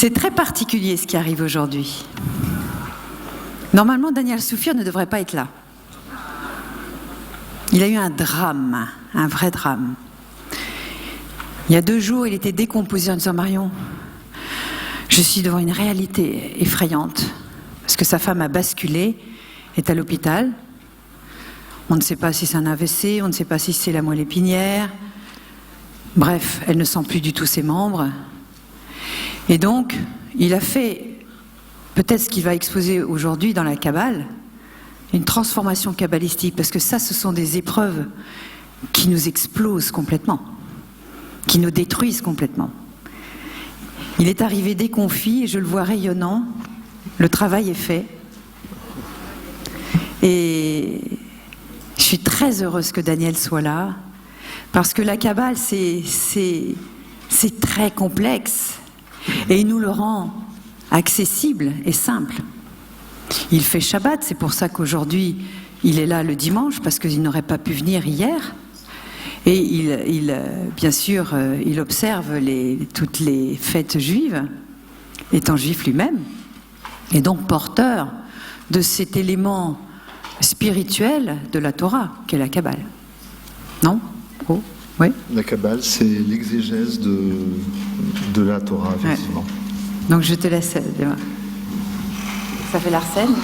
C'est très particulier ce qui arrive aujourd'hui. Normalement, Daniel Soufir ne devrait pas être là. Il a eu un drame, un vrai drame. Il y a 2 jours, il était décomposé en disant « Marion, je suis devant une réalité effrayante. Parce que sa femme a basculé, est à l'hôpital. On ne sait pas si c'est un AVC, on ne sait pas si c'est la moelle épinière. Bref, elle ne sent plus du tout ses membres. Et donc, il a fait peut-être ce qu'il va exposer aujourd'hui dans la Kabbale, une transformation kabbalistique, parce que ça, ce sont des épreuves qui nous explosent complètement, qui nous détruisent complètement. Il est arrivé déconfit et je le vois rayonnant. Le travail est fait. Et je suis très heureuse que Daniel soit là, parce que la Kabbale, c'est très complexe. Et il nous le rend accessible et simple. Il fait Shabbat, c'est pour ça qu'aujourd'hui, il est là le dimanche, parce qu'il n'aurait pas pu venir hier. Et bien sûr, il observe toutes les fêtes juives, étant juif lui-même, et donc porteur de cet élément spirituel de la Torah, qu'est la Kabbale. Non ? Oh, oui ? La Kabbale, c'est l'exégèse de la Torah, effectivement. Ouais. Donc je te laisse. Ça fait l'arsène ?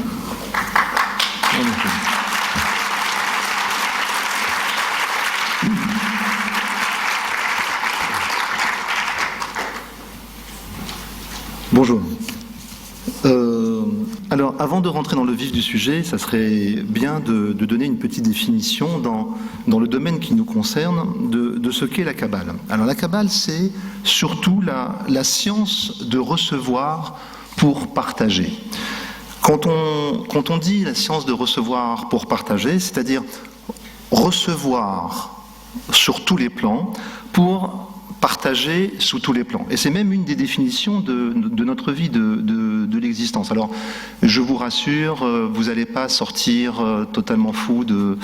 Bonjour. Alors, avant de rentrer dans le vif du sujet, ça serait bien de donner une petite définition dans le domaine qui nous concerne de ce qu'est la Kabbale. Alors, la Kabbale, c'est surtout la science de recevoir pour partager. Quand on dit la science de recevoir pour partager, c'est-à-dire recevoir sur tous les plans pour partager sous tous les plans. Et c'est même une des définitions de notre vie, de l'existence. Alors, je vous rassure, vous n'allez pas sortir totalement fou de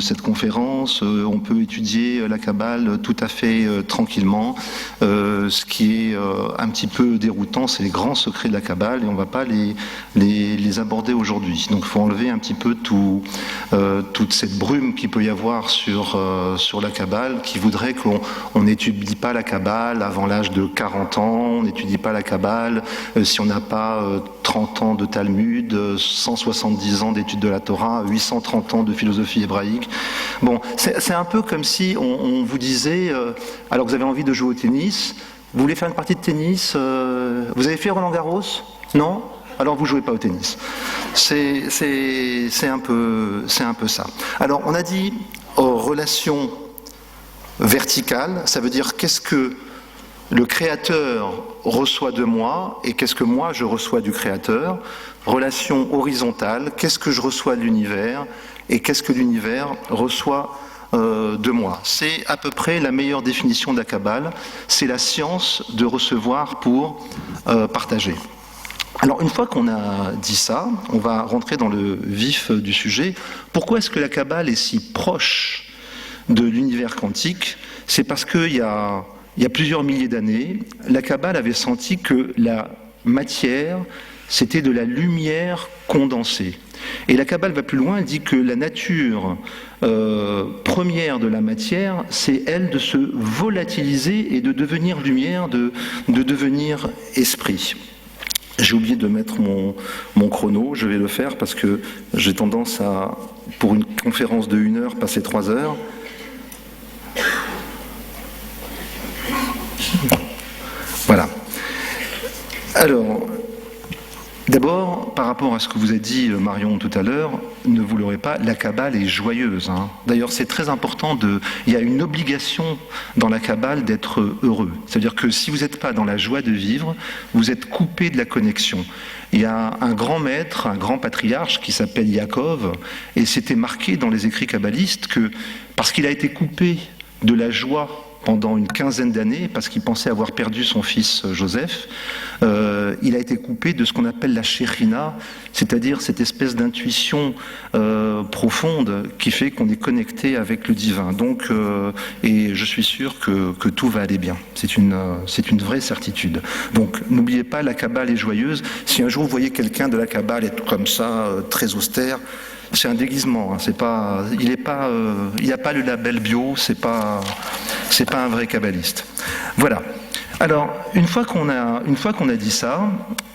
cette conférence. On peut étudier la Kabbale tout à fait tranquillement. Ce qui est un petit peu déroutant, c'est les grands secrets de la Kabbale, et on ne va pas les aborder aujourd'hui. Donc, il faut enlever un petit peu toute cette brume qu'il peut y avoir sur la Kabbale, qui voudrait qu'on n'étudie pas la Kabbale avant l'âge de 40 ans, on n'étudie pas la Kabbale si on n'a pas 30 ans de Talmud, 170 ans d'études de la Torah, 830 ans de philosophie hébraïque. Bon, c'est un peu comme si on vous disait, alors que vous avez envie de jouer au tennis, vous voulez faire une partie de tennis, vous avez fait Roland-Garros ? Non ? Alors vous ne jouez pas au tennis. C'est un peu ça. Alors on a dit relation verticale, ça veut dire qu'est-ce que le Créateur reçoit de moi et qu'est-ce que moi je reçois du Créateur. Relation horizontale, qu'est-ce que je reçois de l'univers et qu'est-ce que l'univers reçoit de moi. C'est à peu près la meilleure définition de la Kabbale, c'est la science de recevoir pour partager. Alors une fois qu'on a dit ça, on va rentrer dans le vif du sujet. Pourquoi est-ce que la Kabbale est si proche de l'univers quantique? C'est parce qu'il y a plusieurs milliers d'années, la Kabbale avait senti que la matière, c'était de la lumière condensée. Et la Kabbale va plus loin, elle dit que la nature première de la matière, c'est elle de se volatiliser et de devenir lumière, de devenir esprit. J'ai oublié de mettre mon chrono, je vais le faire parce que j'ai tendance à, pour une conférence de 1 heure, passer 3 heures. Voilà. Alors, d'abord, par rapport à ce que vous a dit Marion tout à l'heure, ne vous l'aurez pas, la Kabbale est joyeuse. D'ailleurs, c'est très important, il y a une obligation dans la Kabbale d'être heureux. C'est-à-dire que si vous n'êtes pas dans la joie de vivre, vous êtes coupé de la connexion. Il y a un grand maître, un grand patriarche qui s'appelle Yaakov, et c'était marqué dans les écrits kabbalistes que, parce qu'il a été coupé de la joie pendant une quinzaine d'années, parce qu'il pensait avoir perdu son fils Joseph. Il a été coupé de ce qu'on appelle la Shekhinah, c'est-à-dire cette espèce d'intuition profonde qui fait qu'on est connecté avec le divin. Donc, et je suis sûr que tout va aller bien. C'est une vraie certitude. Donc, n'oubliez pas, la Kabbale est joyeuse. Si un jour vous voyez quelqu'un de la Kabbale être comme ça, très austère, c'est un déguisement. Hein. Il n'y a pas le label bio. C'est pas un vrai kabbaliste. Voilà. Alors, une fois qu'on a dit ça,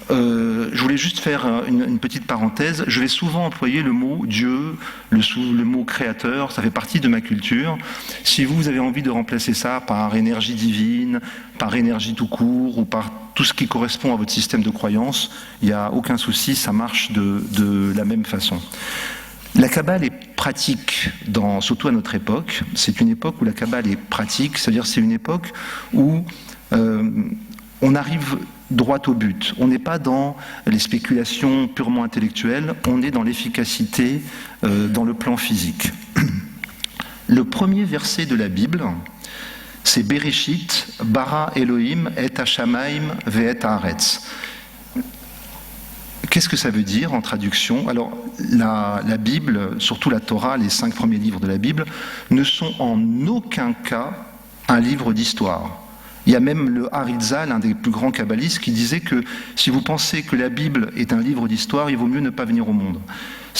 je voulais juste faire une petite parenthèse. Je vais souvent employer le mot Dieu, le mot créateur, ça fait partie de ma culture. Si vous avez envie de remplacer ça par énergie divine, par énergie tout court, ou par tout ce qui correspond à votre système de croyance, il n'y a aucun souci, ça marche de la même façon. La Kabbale est pratique, surtout à notre époque. C'est une époque où la Kabbale est pratique, c'est-à-dire c'est une époque où on arrive droit au but. On n'est pas dans les spéculations purement intellectuelles, on est dans l'efficacité dans le plan physique. Le premier verset de la Bible, c'est Bereshit, bara Elohim et Hashamaim ve'et haaretz. Qu'est-ce que ça veut dire en traduction? Alors, la Bible, surtout la Torah, les 5 premiers livres de la Bible, ne sont en aucun cas un livre d'histoire. Il y a même le Harizal, l'un des plus grands kabbalistes, qui disait que si vous pensez que la Bible est un livre d'histoire, il vaut mieux ne pas venir au monde.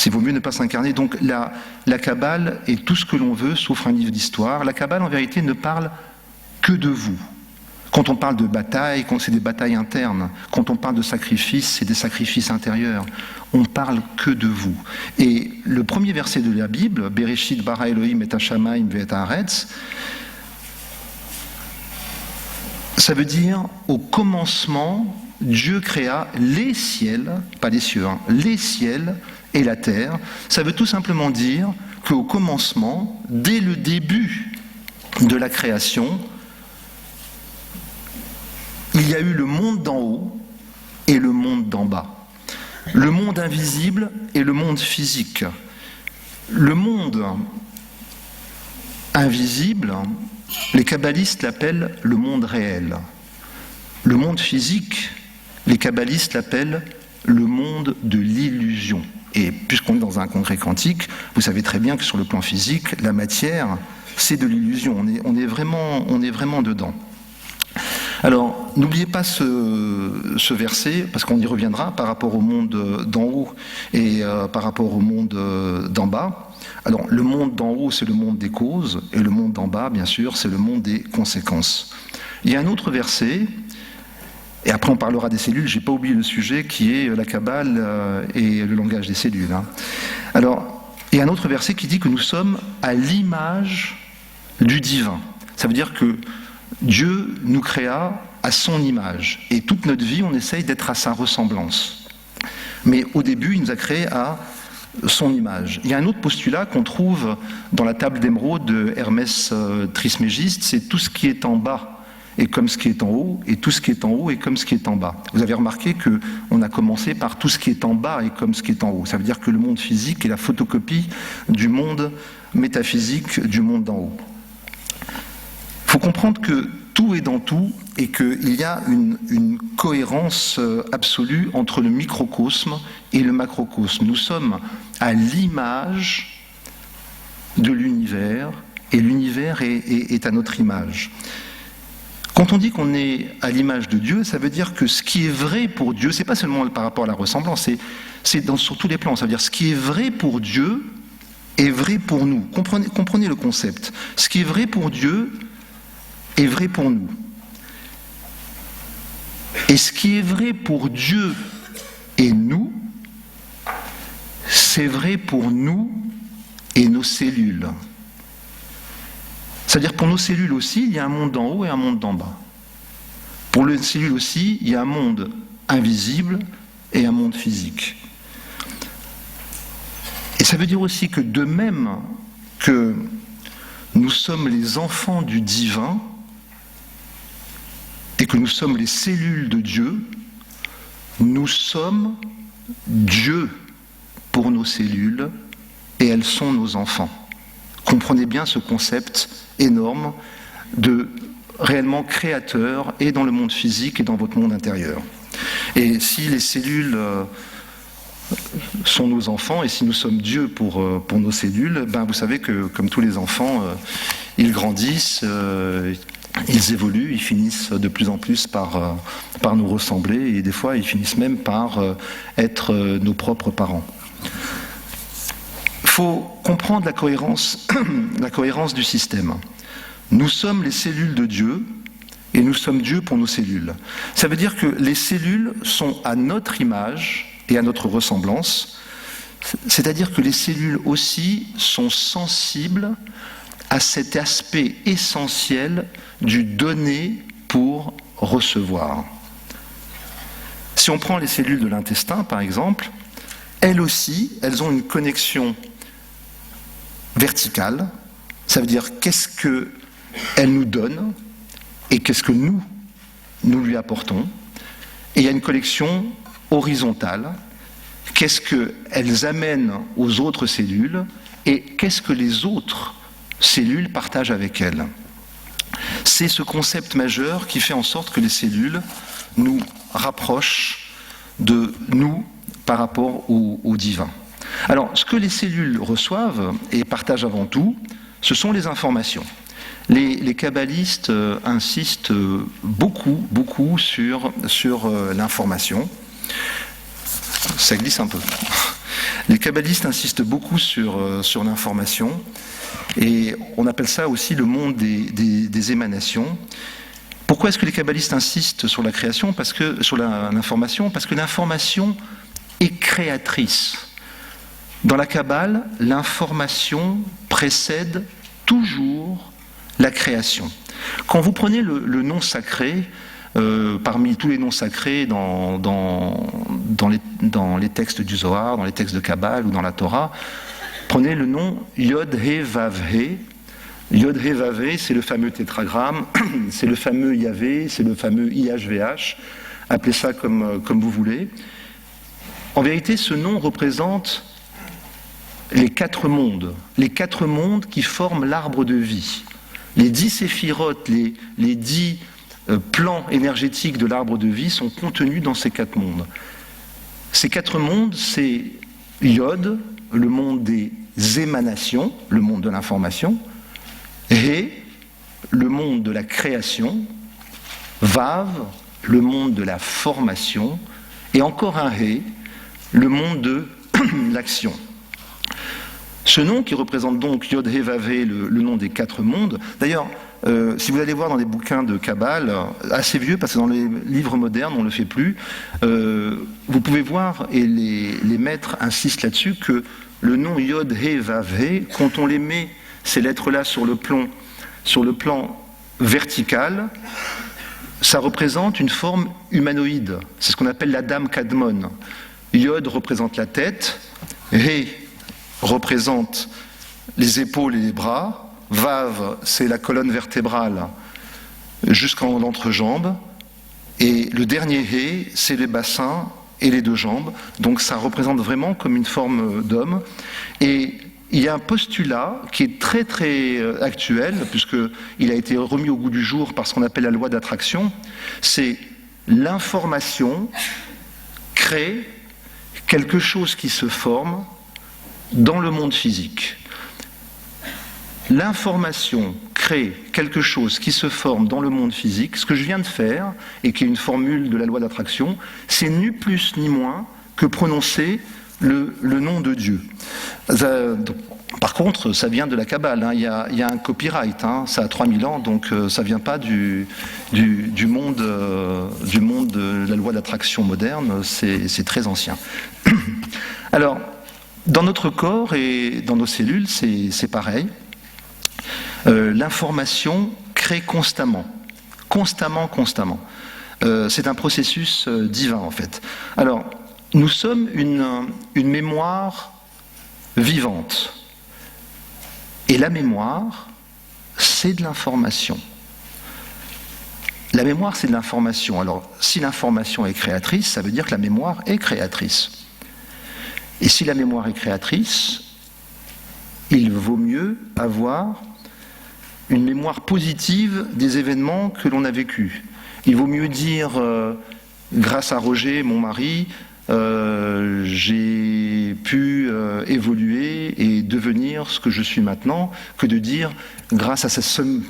Il vaut mieux ne pas s'incarner. Donc la Kabbale est tout ce que l'on veut, sauf un livre d'histoire. La Kabbale, en vérité, ne parle que de vous. Quand on parle de bataille, c'est des batailles internes. Quand on parle de sacrifices, c'est des sacrifices intérieurs. On parle que de vous. Et le premier verset de la Bible, Bereshit bara Elohim et Hashamaim ve'et haaretz, ça veut dire, au commencement, Dieu créa les ciels, pas les cieux, hein, les ciels et la terre. Ça veut tout simplement dire qu'au commencement, dès le début de la création, il y a eu le monde d'en haut et le monde d'en bas. Le monde invisible et le monde physique. Le monde invisible, les kabbalistes l'appellent le monde réel. Le monde physique, les kabbalistes l'appellent le monde de l'illusion. Et puisqu'on est dans un congrès quantique, vous savez très bien que sur le plan physique, la matière, c'est de l'illusion. On est vraiment dedans. Alors, n'oubliez pas ce verset, parce qu'on y reviendra par rapport au monde d'en haut et par rapport au monde d'en bas. Alors, le monde d'en haut, c'est le monde des causes, et le monde d'en bas, bien sûr, c'est le monde des conséquences. Il y a un autre verset, et après on parlera des cellules, j'ai pas oublié le sujet, qui est la Kabbale et le langage des cellules. Hein. Alors, il y a un autre verset qui dit que nous sommes à l'image du divin. Ça veut dire que Dieu nous créa à son image, et toute notre vie, on essaye d'être à sa ressemblance. Mais au début, il nous a créés à son image. Il y a un autre postulat qu'on trouve dans la table d'émeraude de Hermès Trismégiste, c'est tout ce qui est en bas est comme ce qui est en haut, et tout ce qui est en haut est comme ce qui est en bas. Vous avez remarqué qu'on a commencé par tout ce qui est en bas est comme ce qui est en haut. Ça veut dire que le monde physique est la photocopie du monde métaphysique du monde d'en haut. Il faut comprendre que tout est dans tout et qu'il y a une cohérence absolue entre le microcosme et le macrocosme. Nous sommes à l'image de l'univers et l'univers est à notre image. Quand on dit qu'on est à l'image de Dieu, ça veut dire que ce qui est vrai pour Dieu, c'est pas seulement par rapport à la ressemblance, c'est sur tous les plans. Ça veut dire ce qui est vrai pour Dieu est vrai pour nous. Comprenez le concept. Ce qui est vrai pour Dieu est vrai pour nous. Et ce qui est vrai pour Dieu et nous, c'est vrai pour nous et nos cellules. C'est-à-dire pour nos cellules aussi, il y a un monde d'en haut et un monde d'en bas. Pour les cellules aussi, il y a un monde invisible et un monde physique. Et ça veut dire aussi que de même que nous sommes les enfants du divin, et que nous sommes les cellules de Dieu, nous sommes Dieu pour nos cellules et elles sont nos enfants. Comprenez bien ce concept énorme de réellement créateur et dans le monde physique et dans votre monde intérieur. Et si les cellules sont nos enfants et si nous sommes Dieu pour nos cellules, ben vous savez que comme tous les enfants, ils grandissent, ils évoluent, ils finissent de plus en plus par nous ressembler et des fois ils finissent même par être nos propres parents. Il faut comprendre la cohérence du système. Nous sommes les cellules de Dieu et nous sommes Dieu pour nos cellules. Ça veut dire que les cellules sont à notre image et à notre ressemblance, c'est-à-dire que les cellules aussi sont sensibles à cet aspect essentiel du donner pour recevoir. Si on prend les cellules de l'intestin, par exemple, elles aussi, elles ont une connexion verticale. Ça veut dire qu'est-ce qu'elles nous donnent et qu'est-ce que nous lui apportons. Et il y a une connexion horizontale. Qu'est-ce qu'elles amènent aux autres cellules et qu'est-ce que les autres cellules partagent avec elles. C'est ce concept majeur qui fait en sorte que les cellules nous rapprochent de nous par rapport au divin. Alors, ce que les cellules reçoivent et partagent avant tout, ce sont les informations. Les kabbalistes insistent beaucoup sur l'information. Ça glisse un peu. Les kabbalistes insistent beaucoup sur l'information et on appelle ça aussi le monde des émanations. Pourquoi est-ce que les kabbalistes insistent sur la création ? Sur l'information ? Parce que l'information est créatrice. Dans la Kabbale, l'information précède toujours la création. Quand vous prenez le nom sacré, parmi tous les noms sacrés dans les textes du Zohar, dans les textes de Kabbale ou dans la Torah, prenez le nom Yod He Vav He. Yod He Vav He, c'est le fameux tétragramme, c'est le fameux Yahvé, c'est le fameux IHVH, appelez ça comme vous voulez. En vérité, ce nom représente les quatre mondes qui forment l'arbre de vie. Les 10 séphirotes, les 10 plans énergétiques de l'arbre de vie sont contenus dans ces 4 mondes. Ces 4 mondes, c'est Yod, le monde des émanations, le monde de l'information, He, le monde de la création, Vav, le monde de la formation, et encore un He, le monde de l'action. Ce nom qui représente donc Yod He Vav He, le nom des 4 mondes, d'ailleurs, si vous allez voir dans des bouquins de Kabbale, assez vieux, parce que dans les livres modernes, on ne le fait plus, vous pouvez voir, et les maîtres insistent là-dessus, que le nom Yod He Vav He, quand on les met, ces lettres-là, sur le plan vertical, ça représente une forme humanoïde. C'est ce qu'on appelle l'Adam Kadmon. Yod représente la tête, He représente les épaules et les bras, Vav, c'est la colonne vertébrale jusqu'en l'entrejambe, et le dernier He, c'est les bassins et les 2 jambes. Donc ça représente vraiment comme une forme d'homme. Et il y a un postulat qui est très très actuel, puisqu'il a été remis au goût du jour par ce qu'on appelle la loi d'attraction, c'est l'information crée quelque chose qui se forme dans le monde physique. L'information crée quelque chose qui se forme dans le monde physique. Ce que je viens de faire, et qui est une formule de la loi d'attraction, c'est ni plus ni moins que prononcer le nom de Dieu. Par contre, ça vient de la Kabbale, il y a un copyright, ça a 3000 ans, donc ça ne vient pas du monde de la loi d'attraction moderne, c'est très ancien. Alors, dans notre corps et dans nos cellules, c'est pareil. L'information crée constamment. C'est un processus divin, en fait. Alors, nous sommes une mémoire vivante. Et la mémoire, c'est de l'information. La mémoire, c'est de l'information. Alors, si l'information est créatrice, ça veut dire que la mémoire est créatrice. Et si la mémoire est créatrice, il vaut mieux avoir une mémoire positive des événements que l'on a vécus. Il vaut mieux dire, grâce à Roger, mon mari, j'ai pu évoluer et devenir ce que je suis maintenant, que de dire, grâce à ce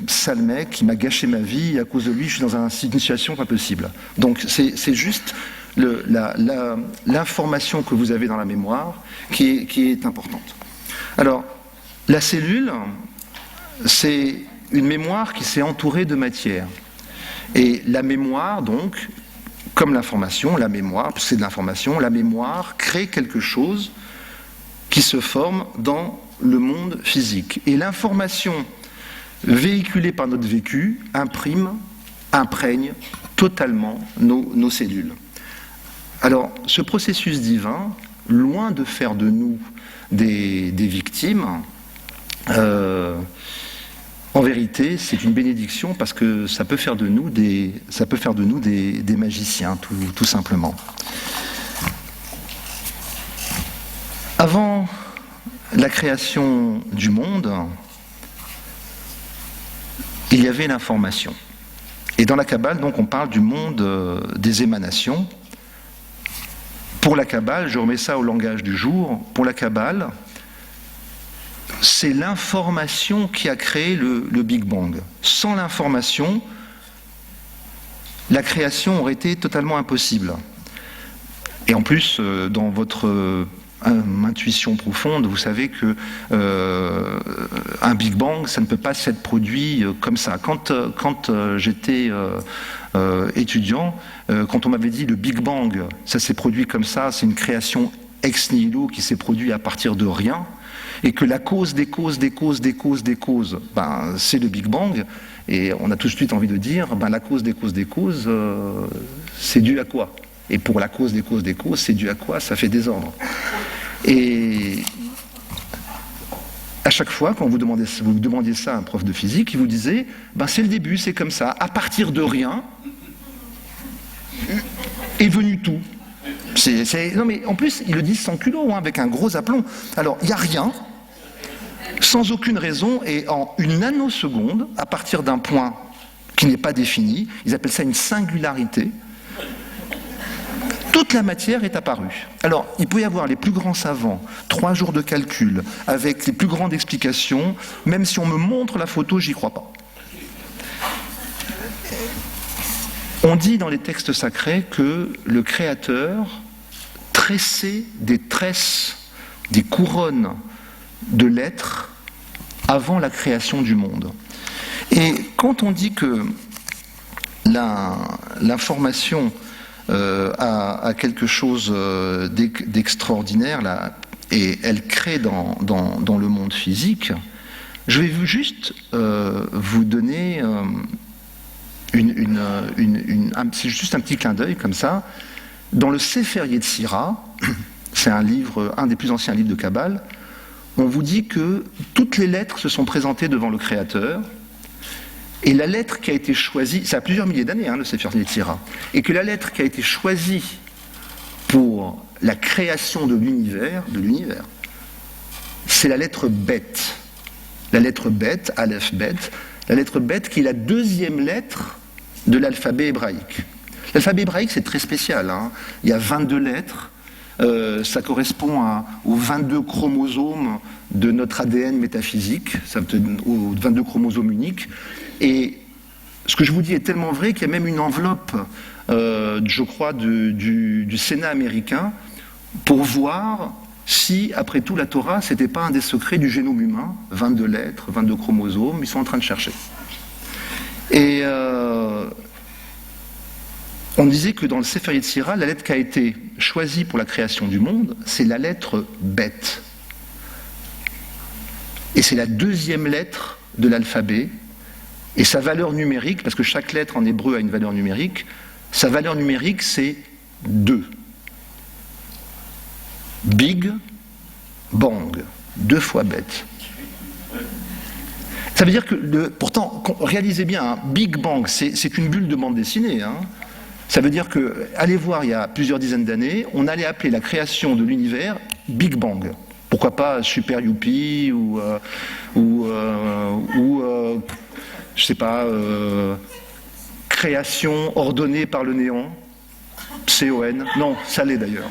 sale mec qui m'a gâché ma vie, et à cause de lui, je suis dans une situation pas possible. Donc c'est juste l'information que vous avez dans la mémoire qui est importante. Alors, la cellule, c'est une mémoire qui s'est entourée de matière. Et la mémoire, donc, comme l'information, la mémoire, c'est de l'information, la mémoire crée quelque chose qui se forme dans le monde physique. Et l'information véhiculée par notre vécu imprègne totalement nos cellules. Alors, ce processus divin, loin de faire de nous des victimes, en vérité, c'est une bénédiction parce que ça peut faire de nous des magiciens, tout simplement. Avant la création du monde, il y avait l'information. Et dans la Kabbale, donc, on parle du monde des émanations. Pour la Kabbale, je remets ça au langage du jour, pour la Kabbale, c'est l'information qui a créé le Big Bang. Sans l'information, la création aurait été totalement impossible. Et en plus, dans votre intuition profonde, vous savez que un Big Bang, ça ne peut pas s'être produit comme ça. Quand j'étais étudiant, quand on m'avait dit le Big Bang, ça s'est produit comme ça, c'est une création ex nihilo qui s'est produite à partir de rien, et que la cause des causes, c'est le Big Bang, et on a tout de suite envie de dire, la cause des causes, c'est dû à quoi? Et pour la cause des causes, c'est dû à quoi? Ça fait désordre. Et à chaque fois, quand vous demandiez ça à un prof de physique, il vous disait, c'est le début, c'est comme ça, à partir de rien, est venu tout. Non mais en plus, ils le disent sans culot, avec un gros aplomb. Alors, il n'y a rien, sans aucune raison, et en une nanoseconde, à partir d'un point qui n'est pas défini, ils appellent ça une singularité, toute la matière est apparue. Alors, il peut y avoir les plus grands savants, 3 jours de calcul, avec les plus grandes explications, même si on me montre la photo, j'y crois pas. On dit dans les textes sacrés que le Créateur tressait des tresses, des couronnes de l'être avant la création du monde. Et quand on dit que l'information a quelque chose d'extraordinaire là, et elle crée dans le monde physique, je vais juste vous donner c'est juste un petit clin d'œil comme ça. Dans le Sefer Yetzira, c'est un des plus anciens livres de Kabbale, on vous dit que toutes les lettres se sont présentées devant le Créateur, et la lettre qui a été choisie, ça a plusieurs milliers d'années, le Sefer Yetzira, et que la lettre qui a été choisie pour la création de l'univers, c'est la lettre Bet. La lettre Bet, Aleph Bet, la lettre Bet qui est la deuxième lettre de l'alphabet hébraïque. L'alphabet hébraïque, c'est très spécial. Il y a 22 lettres. Ça correspond aux 22 chromosomes de notre ADN métaphysique, aux 22 chromosomes uniques. Et ce que je vous dis est tellement vrai qu'il y a même une enveloppe, je crois, du Sénat américain pour voir si, après tout, la Torah, c'était pas un des secrets du génome humain, 22 lettres, 22 chromosomes, ils sont en train de chercher. Et on disait que dans le Sefer Yetzira, la lettre qui a été choisie pour la création du monde, c'est la lettre Bet. Et c'est la deuxième lettre de l'alphabet, et sa valeur numérique, parce que chaque lettre en hébreu a une valeur numérique, sa valeur numérique c'est 2. Big Bang, 2 fois bête. Ça veut dire que, pourtant, réalisez bien, Big Bang, c'est une bulle de bande dessinée. Ça veut dire que, allez voir, il y a plusieurs dizaines d'années, on allait appeler la création de l'univers Big Bang. Pourquoi pas Super Youpi ou je sais pas, création ordonnée par le néant, C-O-N, non, ça l'est d'ailleurs.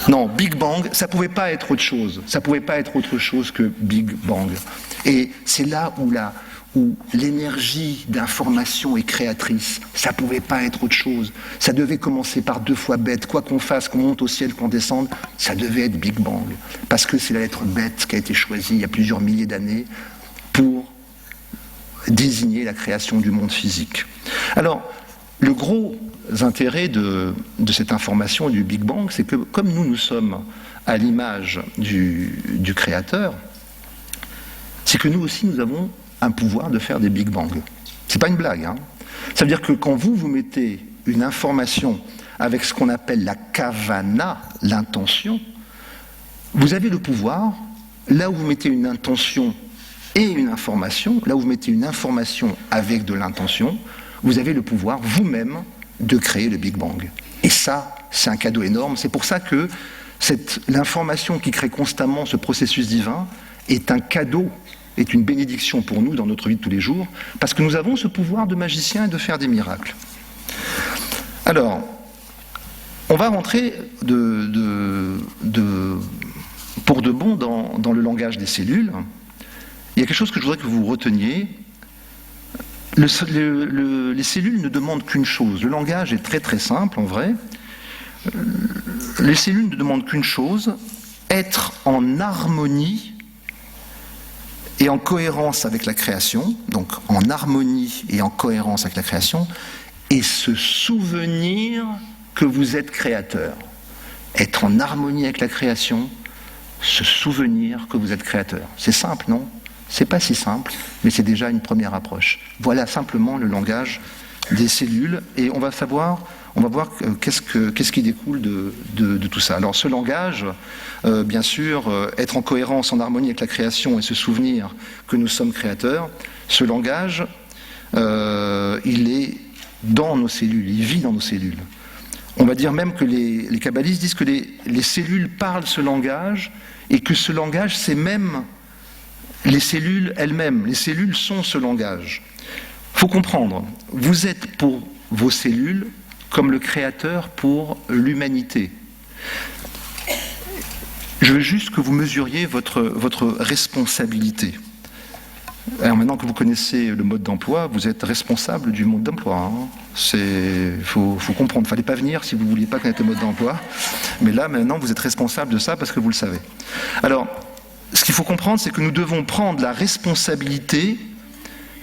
Non, Big Bang, ça pouvait pas être autre chose. Ça pouvait pas être autre chose que Big Bang. Et c'est là où l'énergie d'information est créatrice. Ça pouvait pas être autre chose. Ça devait commencer par 2 fois bête. Quoi qu'on fasse, qu'on monte au ciel, qu'on descende, ça devait être Big Bang. Parce que c'est la lettre bête qui a été choisie il y a plusieurs milliers d'années pour désigner la création du monde physique. Alors, le gros intérêt de cette information du Big Bang, c'est que comme nous sommes à l'image du Créateur, c'est que nous aussi, nous avons un pouvoir de faire des Big Bang. C'est pas une blague, hein. Ça veut dire que quand vous mettez une information avec ce qu'on appelle la kavana, l'intention, vous avez le pouvoir, là où vous mettez une intention et une information, là où vous mettez une information avec de l'intention, vous avez le pouvoir vous-même de créer le Big Bang. Et ça, c'est un cadeau énorme. C'est pour ça que l'information qui crée constamment ce processus divin est un cadeau, est une bénédiction pour nous dans notre vie de tous les jours, parce que nous avons ce pouvoir de magicien et de faire des miracles. Alors, on va rentrer pour de bon dans le langage des cellules. Il y a quelque chose que je voudrais que vous reteniez. Les cellules ne demandent qu'une chose. Le langage est très très simple en vrai. Les cellules ne demandent qu'une chose, être en harmonie et en cohérence avec la création, donc en harmonie et en cohérence avec la création, et se souvenir que vous êtes créateur. Être en harmonie avec la création, se souvenir que vous êtes créateur. C'est simple, non ? C'est pas si simple, mais c'est déjà une première approche. Voilà simplement le langage des cellules, et on va voir qu'est-ce qui découle de tout ça. Alors ce langage, bien sûr, être en cohérence, en harmonie avec la création et se souvenir que nous sommes créateurs, ce langage, il est dans nos cellules, il vit dans nos cellules. On va dire même que les kabbalistes disent que les cellules parlent ce langage, et que ce langage, c'est même les cellules elles-mêmes. Les cellules sont ce langage. Il faut comprendre, vous êtes pour vos cellules comme le Créateur pour l'humanité. Je veux juste que vous mesuriez votre responsabilité. Alors maintenant que vous connaissez le mode d'emploi, vous êtes responsable du mode d'emploi. Il faut comprendre. Il ne fallait pas venir si vous ne vouliez pas connaître le mode d'emploi. Mais là, maintenant, vous êtes responsable de ça parce que vous le savez. Alors, ce qu'il faut comprendre, c'est que nous devons prendre la responsabilité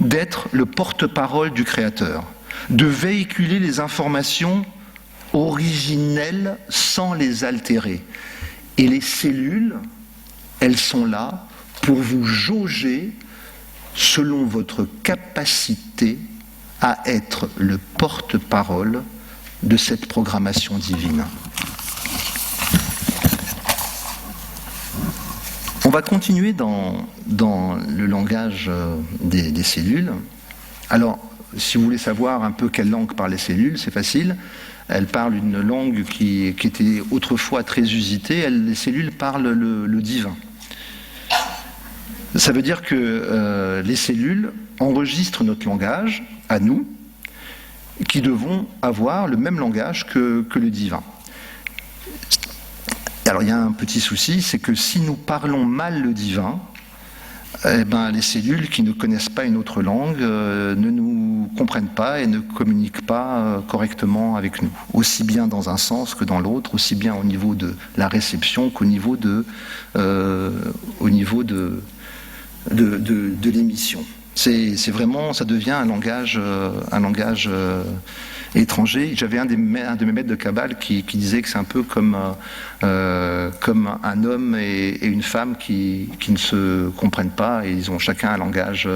d'être le porte-parole du Créateur, de véhiculer les informations originelles sans les altérer. Et les cellules, elles sont là pour vous jauger selon votre capacité à être le porte-parole de cette programmation divine. On va continuer dans le langage des cellules. Alors, si vous voulez savoir un peu quelle langue parlent les cellules, c'est facile. Elles parlent une langue qui était autrefois très usitée. Les cellules parlent le divin. Ça veut dire que les cellules enregistrent notre langage, à nous, qui devons avoir le même langage que le divin. Alors il y a un petit souci, c'est que si nous parlons mal le divin, les cellules qui ne connaissent pas une autre langue ne nous comprennent pas et ne communiquent pas correctement avec nous, aussi bien dans un sens que dans l'autre, aussi bien au niveau de la réception qu'au niveau de l'émission. C'est vraiment, ça devient un langage étranger. J'avais un de mes maîtres de Kabbale qui disait que c'est un peu comme un homme et une femme qui ne se comprennent pas, et ils ont chacun un langage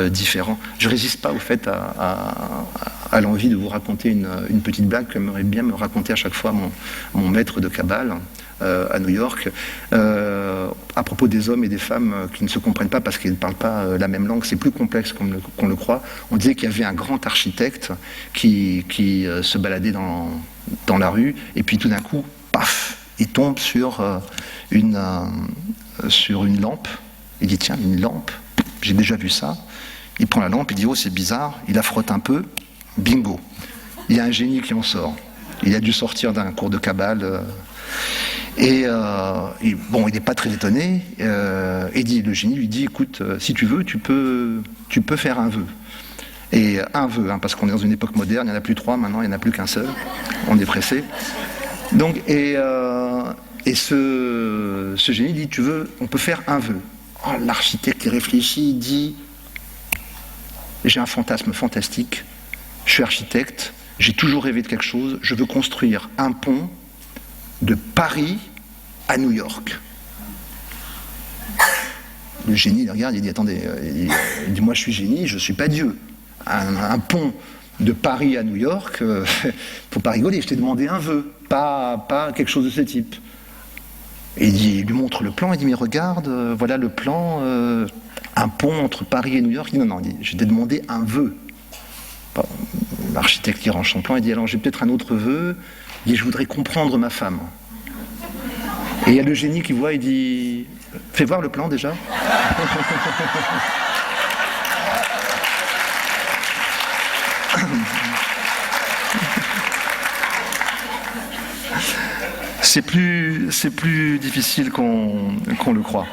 différent. Je ne résiste pas au fait à l'envie de vous raconter une petite blague que j'aimerais bien me raconter à chaque fois mon maître de Kabbale à New York, à propos des hommes et des femmes qui ne se comprennent pas parce qu'ils ne parlent pas la même langue. C'est plus complexe qu'on le croit. On disait qu'il y avait un grand architecte qui se baladait dans la rue, et puis tout d'un coup, paf, il tombe sur une lampe. Il dit tiens, une lampe, j'ai déjà vu ça. Il prend la lampe, il dit oh c'est bizarre, il la frotte un peu, bingo. Il y a un génie qui en sort. Il a dû sortir d'un cours de Kabbale. Et il n'est pas très étonné. Le génie lui dit écoute, si tu veux, tu peux faire un vœu. Et un vœu, parce qu'on est dans une époque moderne, il n'y en a plus 3 maintenant, il n'y en a plus qu'un seul. On est pressé. Donc, ce génie dit tu veux, on peut faire un vœu. Oh, l'architecte il réfléchit, il dit j'ai un fantasme fantastique, je suis architecte, j'ai toujours rêvé de quelque chose, je veux construire un pont de Paris à New York. Le génie il regarde, il dit attendez, il dit moi je suis génie, je ne suis pas Dieu. Un pont de Paris à New York, faut pas rigoler, je t'ai demandé un vœu, pas quelque chose de ce type. Et il lui montre le plan, il dit mais regarde, voilà le plan, un pont entre Paris et New York. Il dit non, je t'ai demandé un vœu. Bon, l'architecte qui range son plan, il dit alors j'ai peut-être un autre vœu, il dit je voudrais comprendre ma femme. Et il y a le génie qui voit, il dit fais voir le plan déjà. C'est plus difficile qu'on le croit.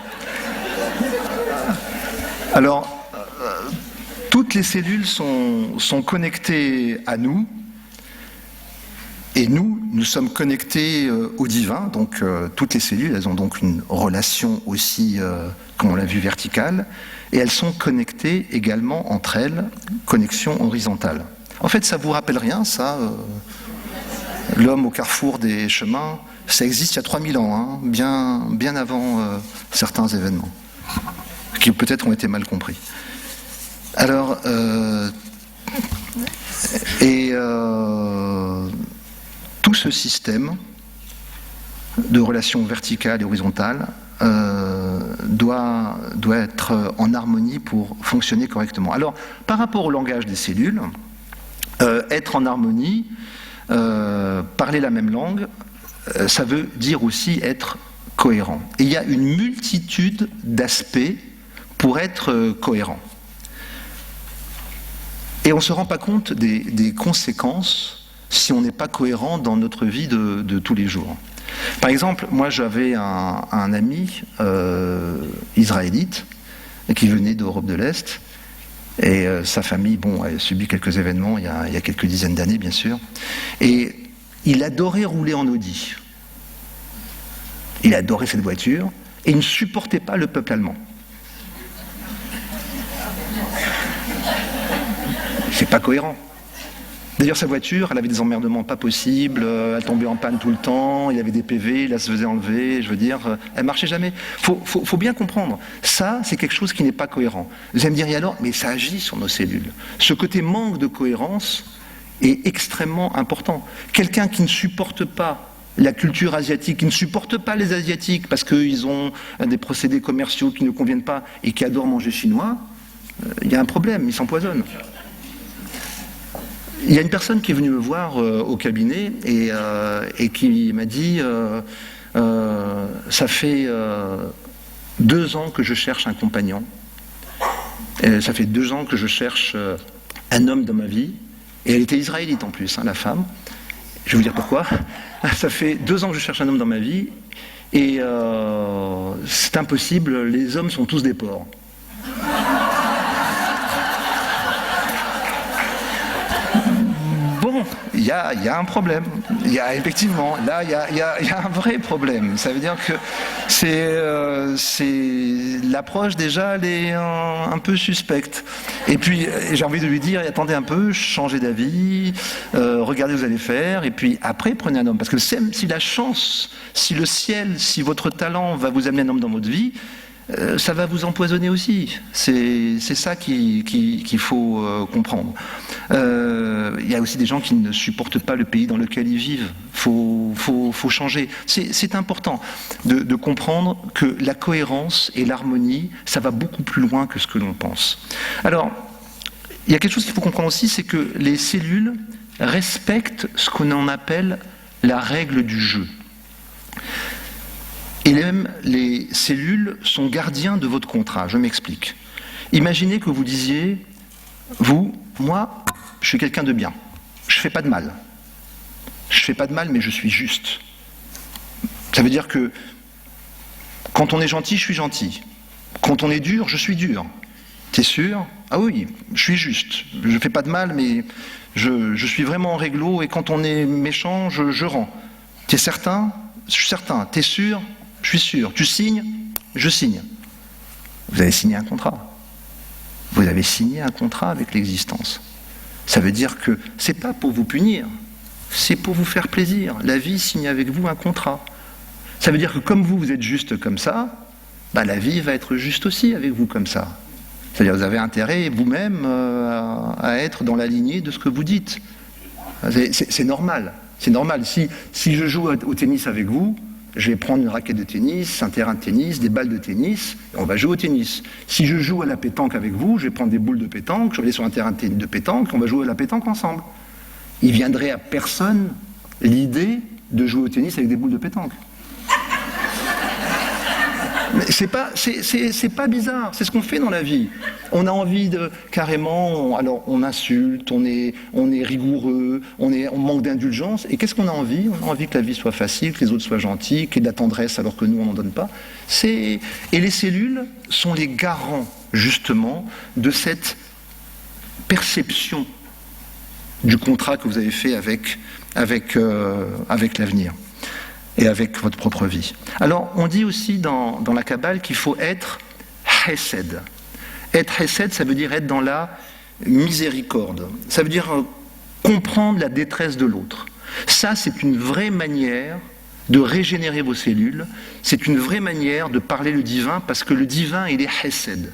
Alors, toutes les cellules sont connectées à nous, et nous sommes connectés au divin. Donc, toutes les cellules, elles ont donc une relation aussi, comme on l'a vu, verticale, et elles sont connectées également entre elles, connexion horizontale. En fait, ça vous rappelle rien, ça l'homme au carrefour des chemins, ça existe il y a 3000 ans, bien avant certains événements, qui peut-être ont été mal compris. Alors, tout ce système de relations verticales et horizontales doit être en harmonie pour fonctionner correctement. Alors, par rapport au langage des cellules, être en harmonie, parler la même langue, ça veut dire aussi être cohérent. Et il y a une multitude d'aspects pour être cohérent. Et on ne se rend pas compte des conséquences si on n'est pas cohérent dans notre vie de tous les jours. Par exemple, moi j'avais un ami israélite qui venait d'Europe de l'Est, et sa famille, a subi quelques événements il y a quelques dizaines d'années, bien sûr. Et il adorait rouler en Audi. Il adorait cette voiture, et il ne supportait pas le peuple allemand. C'est pas cohérent. D'ailleurs, sa voiture, elle avait des emmerdements pas possibles, elle tombait en panne tout le temps, il y avait des PV, elle se faisait enlever, elle marchait jamais. Faut bien comprendre, ça, c'est quelque chose qui n'est pas cohérent. Vous allez me dire, et alors, mais ça agit sur nos cellules. Ce côté manque de cohérence est extrêmement important. Quelqu'un qui ne supporte pas la culture asiatique, qui ne supporte pas les Asiatiques parce qu'ils ont des procédés commerciaux qui ne conviennent pas et qui adorent manger chinois, il y a un problème, ils s'empoisonnent. Il y a une personne qui est venue me voir au cabinet et qui m'a dit ça fait 2 ans que je cherche un compagnon. Ça fait 2 ans que je cherche un homme dans ma vie. Et elle était israélite en plus, la femme. Je vais vous dire pourquoi. Ça fait 2 ans que je cherche un homme dans ma vie et c'est impossible, les hommes sont tous des porcs. Il y a un problème. Il y a effectivement, là, il y a un vrai problème. Ça veut dire que c'est l'approche déjà, elle est un peu suspecte. Et puis, j'ai envie de lui dire, attendez un peu, changez d'avis, regardez ce que vous allez faire, et puis après, prenez un homme. Parce que si la chance, si le ciel, si votre talent va vous amener un homme dans votre vie, ça va vous empoisonner aussi. C'est ça qu'il faut comprendre. Il y a aussi des gens qui ne supportent pas le pays dans lequel ils vivent. Faut changer. C'est important de comprendre que la cohérence et l'harmonie, ça va beaucoup plus loin que ce que l'on pense. Alors, il y a quelque chose qu'il faut comprendre aussi, c'est que les cellules respectent ce qu'on en appelle la règle du jeu. Et même les cellules sont gardiens de votre contrat. Je m'explique. Imaginez que vous disiez, moi, je suis quelqu'un de bien. Je ne fais pas de mal. Je ne fais pas de mal, mais je suis juste. Ça veut dire que quand on est gentil, je suis gentil. Quand on est dur, je suis dur. T'es sûr? Ah oui, je suis juste. Je ne fais pas de mal, mais je suis vraiment réglo, et quand on est méchant, je rends. T'es certain? Je suis certain. T'es sûr? Je suis sûr. Tu signes? Je signe. Vous avez signé un contrat. Vous avez signé un contrat avec l'existence. Ça veut dire que c'est pas pour vous punir, c'est pour vous faire plaisir. La vie signe avec vous un contrat. Ça veut dire que comme vous êtes juste comme ça, la vie va être juste aussi avec vous comme ça. C'est-à-dire que vous avez intérêt vous-même à être dans la lignée de ce que vous dites. C'est normal. C'est normal. Si je joue au tennis avec vous, je vais prendre une raquette de tennis, un terrain de tennis, des balles de tennis, et on va jouer au tennis. Si je joue à la pétanque avec vous, je vais prendre des boules de pétanque, je vais aller sur un terrain de pétanque, on va jouer à la pétanque ensemble. Il viendrait à personne l'idée de jouer au tennis avec des boules de pétanque. Mais c'est pas bizarre, c'est ce qu'on fait dans la vie. On a envie de carrément, alors on insulte, on est rigoureux, on manque d'indulgence. Et qu'est-ce qu'on a envie? On a envie que la vie soit facile, que les autres soient gentils, qu'il y ait de la tendresse alors que nous on n'en donne pas. Et les cellules sont les garants justement de cette perception du contrat que vous avez fait avec l'avenir et avec votre propre vie. Alors, on dit aussi dans la Kabbale qu'il faut être chesed. Être chesed, ça veut dire être dans la miséricorde. Ça veut dire comprendre la détresse de l'autre. Ça, c'est une vraie manière de régénérer vos cellules. C'est une vraie manière de parler le divin, parce que le divin, il est chesed.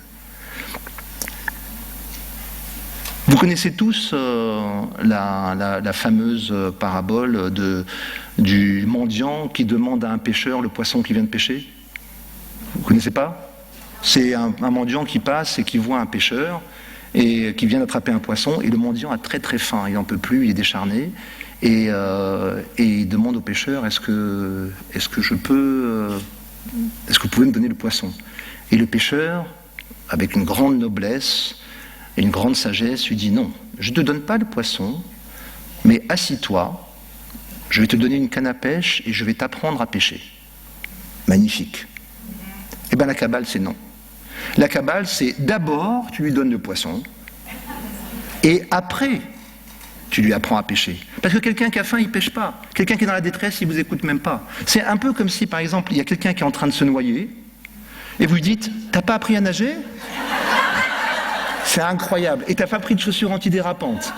Vous connaissez tous la fameuse parabole du mendiant qui demande à un pêcheur le poisson qu'il vient de pêcher? Vous ne connaissez pas? C'est un mendiant qui passe et qui voit un pêcheur et qui vient d'attraper un poisson, et le mendiant a très très faim, il n'en peut plus, il est décharné, et il demande au pêcheur est-ce que vous pouvez me donner le poisson? Et le pêcheur, avec une grande noblesse et une grande sagesse, lui dit non, je ne te donne pas le poisson, mais assis-toi, je vais te donner une canne à pêche et je vais t'apprendre à pêcher. Magnifique. Eh bien la Kabbale, c'est non. La Kabbale, c'est d'abord tu lui donnes le poisson et après tu lui apprends à pêcher. Parce que quelqu'un qui a faim, il ne pêche pas. Quelqu'un qui est dans la détresse, il ne vous écoute même pas. C'est un peu comme si, par exemple, il y a quelqu'un qui est en train de se noyer et vous lui dites « T'as pas appris à nager ?» C'est incroyable. Et t'as pas pris de chaussures antidérapantes.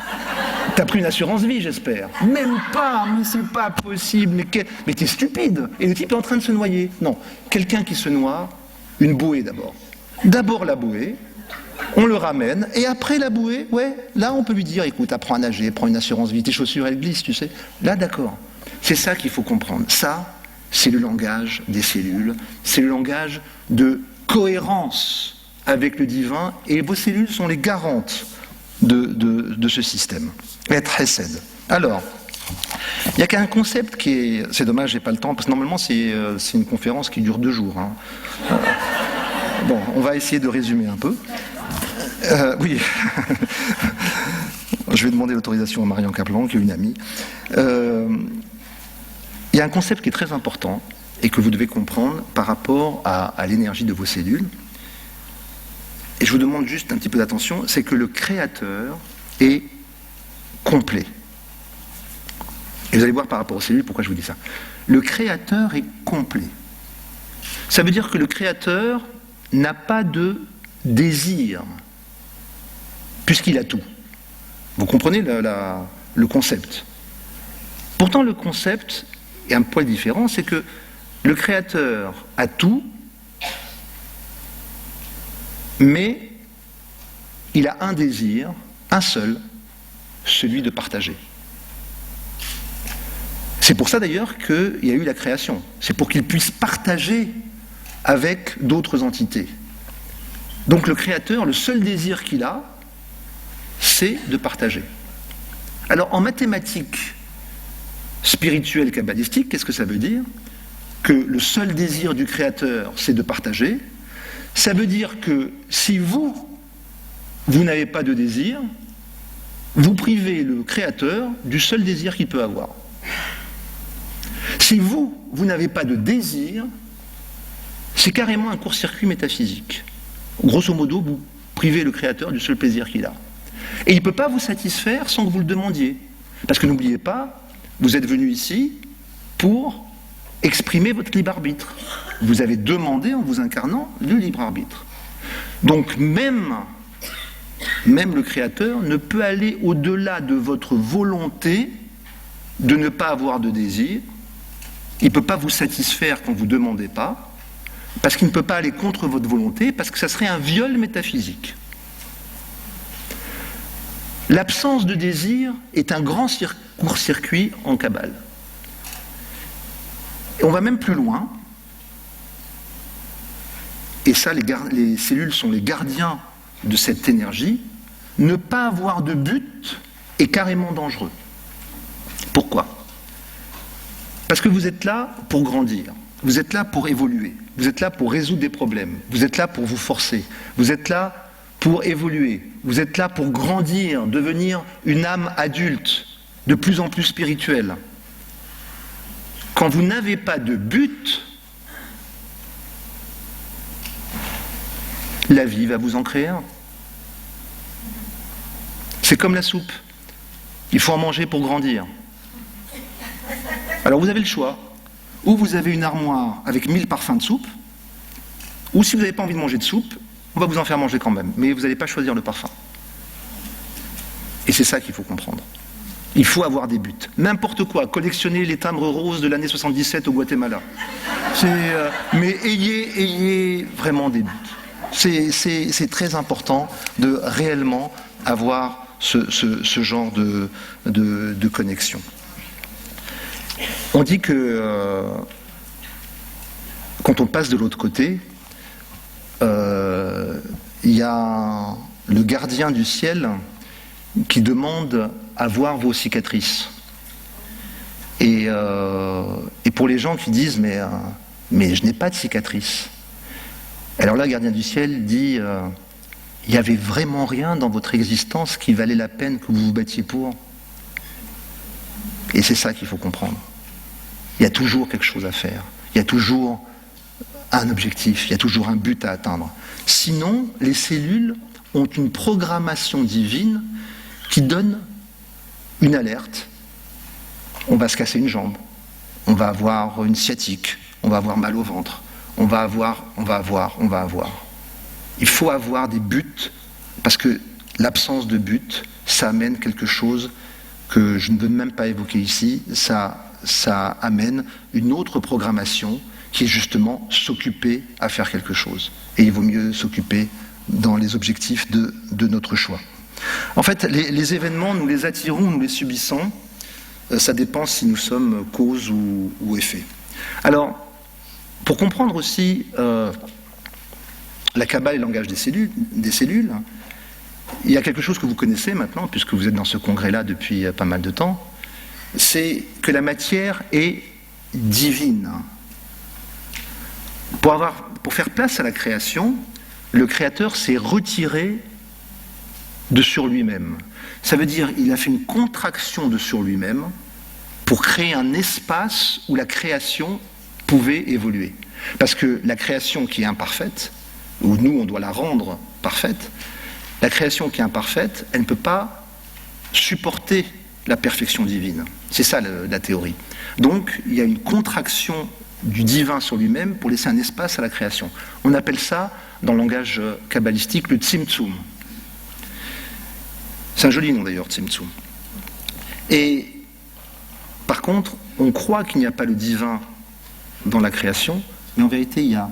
T'as pris une assurance vie, j'espère. Même pas, mais c'est pas possible. Mais t'es stupide. Et le type est en train de se noyer. Non, quelqu'un qui se noie, une bouée d'abord. D'abord la bouée, on le ramène, et après la bouée, là on peut lui dire, écoute, apprends à nager, prends une assurance vie, tes chaussures elles glissent, tu sais. Là, d'accord. C'est ça qu'il faut comprendre. Ça, c'est le langage des cellules. C'est le langage de cohérence avec le divin, et vos cellules sont les garantes de ce système. Être chesed. Alors, il n'y a qu'un concept qui est... C'est dommage, j'ai pas le temps, parce que normalement c'est une conférence qui dure 2 jours. Hein. Bon, on va essayer de résumer un peu. Oui. Je vais demander l'autorisation à Marion Kaplan, qui est une amie. Il y a un concept qui est très important, et que vous devez comprendre par rapport à l'énergie de vos cellules. Et je vous demande juste un petit peu d'attention, c'est que le créateur est complet. Et vous allez voir par rapport aux cellules pourquoi je vous dis ça. Le créateur est complet. Ça veut dire que le créateur n'a pas de désir, puisqu'il a tout. Vous comprenez le concept. Pourtant, le concept est un poil différent, c'est que le créateur a tout, mais il a un désir, un seul, celui de partager. C'est pour ça d'ailleurs qu'il y a eu la création. C'est pour qu'il puisse partager avec d'autres entités. Donc le créateur, le seul désir qu'il a, c'est de partager. Alors en mathématiques spirituelles kabbalistiques, qu'est-ce que ça veut dire? que le seul désir du Créateur, c'est de partager, ça veut dire que si vous n'avez pas de désir, vous privez le Créateur du seul désir qu'il peut avoir. Si vous n'avez pas de désir, c'est carrément un court-circuit métaphysique. Grosso modo, vous privez le Créateur du seul plaisir qu'il a. Et il ne peut pas vous satisfaire sans que vous le demandiez. Parce que n'oubliez pas, vous êtes venu ici pour exprimer votre libre arbitre. Vous avez demandé, en vous incarnant, le libre arbitre. Donc même le Créateur ne peut aller au-delà de votre volonté de ne pas avoir de désir. Il ne peut pas vous satisfaire quand vous ne demandez pas, parce qu'il ne peut pas aller contre votre volonté, parce que ça serait un viol métaphysique. L'absence de désir est un grand court-circuit en Kabbale. Et on va même plus loin, et ça, les cellules sont les gardiens de cette énergie. Ne pas avoir de but est carrément dangereux. Pourquoi ? Parce que vous êtes là pour grandir, vous êtes là pour évoluer, vous êtes là pour résoudre des problèmes, vous êtes là pour vous forcer, vous êtes là pour évoluer, vous êtes là pour grandir, devenir une âme adulte, de plus en plus spirituelle. Quand vous n'avez pas de but, la vie va vous en créer un. C'est comme la soupe. Il faut en manger pour grandir. Alors vous avez le choix. Ou vous avez une armoire avec 1000 parfums de soupe, ou si vous n'avez pas envie de manger de soupe, on va vous en faire manger quand même. Mais vous n'allez pas choisir le parfum. Et c'est ça qu'il faut comprendre. Il faut avoir des buts. N'importe quoi. Collectionner les timbres roses de l'année 77 au Guatemala. Mais ayez vraiment des buts. C'est très important de réellement avoir ce genre de connexion. On dit que quand on passe de l'autre côté, il y a le gardien du ciel qui demande à voir vos cicatrices. Et pour les gens qui disent mais je n'ai pas de cicatrices. Alors là, le gardien du ciel dit il n'y avait vraiment rien dans votre existence qui valait la peine que vous vous battiez pour. Et c'est ça qu'il faut comprendre. Il y a toujours quelque chose à faire. Il y a toujours un objectif. Il y a toujours un but à atteindre. Sinon, les cellules ont une programmation divine qui donne une alerte. On va se casser une jambe. On va avoir une sciatique. On va avoir mal au ventre. On va avoir. Il faut avoir des buts parce que l'absence de but, ça amène quelque chose que je ne veux même pas évoquer ici, ça amène une autre programmation qui est justement s'occuper à faire quelque chose. Et il vaut mieux s'occuper dans les objectifs de notre choix. En fait, les événements, nous les attirons, nous les subissons, ça dépend si nous sommes cause ou effet. Alors, pour comprendre aussi la Kabbale et le langage des cellules, il y a quelque chose que vous connaissez maintenant, puisque vous êtes dans ce congrès-là depuis pas mal de temps, c'est que la matière est divine. Pour faire place à la création, le Créateur s'est retiré de sur lui-même. Ça veut dire qu'il a fait une contraction de sur lui-même pour créer un espace où la création pouvait évoluer. Parce que la création qui est imparfaite, où nous on doit la rendre parfaite, la création qui est imparfaite, elle ne peut pas supporter la perfection divine. C'est ça la théorie. Donc il y a une contraction du divin sur lui-même pour laisser un espace à la création. On appelle ça, dans le langage kabbalistique, le tzimtzum. C'est un joli nom d'ailleurs, tzimtzum. Et par contre, on croit qu'il n'y a pas le divin dans la création, mais en vérité, il y a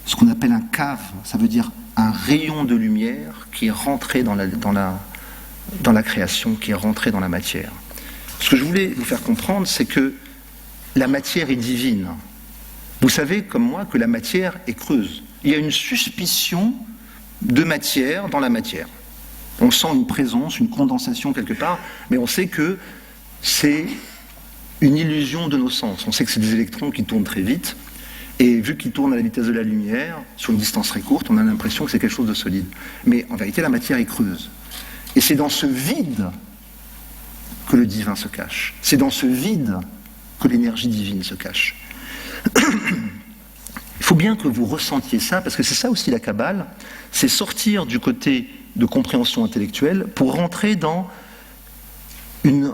ce qu'on appelle un cave, ça veut dire un rayon de lumière qui est rentré dans la création, qui est rentré dans la matière. Ce que je voulais vous faire comprendre, c'est que la matière est divine. Vous savez, comme moi, que la matière est creuse. Il y a une suspicion de matière dans la matière. On sent une présence, une condensation quelque part, mais on sait que c'est une illusion de nos sens. On sait que c'est des électrons qui tournent très vite, Et vu qu'il tourne à la vitesse de la lumière, sur une distance très courte, on a l'impression que c'est quelque chose de solide. Mais en vérité, la matière est creuse. Et c'est dans ce vide que le divin se cache. C'est dans ce vide que l'énergie divine se cache. Il faut bien que vous ressentiez ça, parce que c'est ça aussi la Kabbale, c'est sortir du côté de compréhension intellectuelle pour rentrer dans une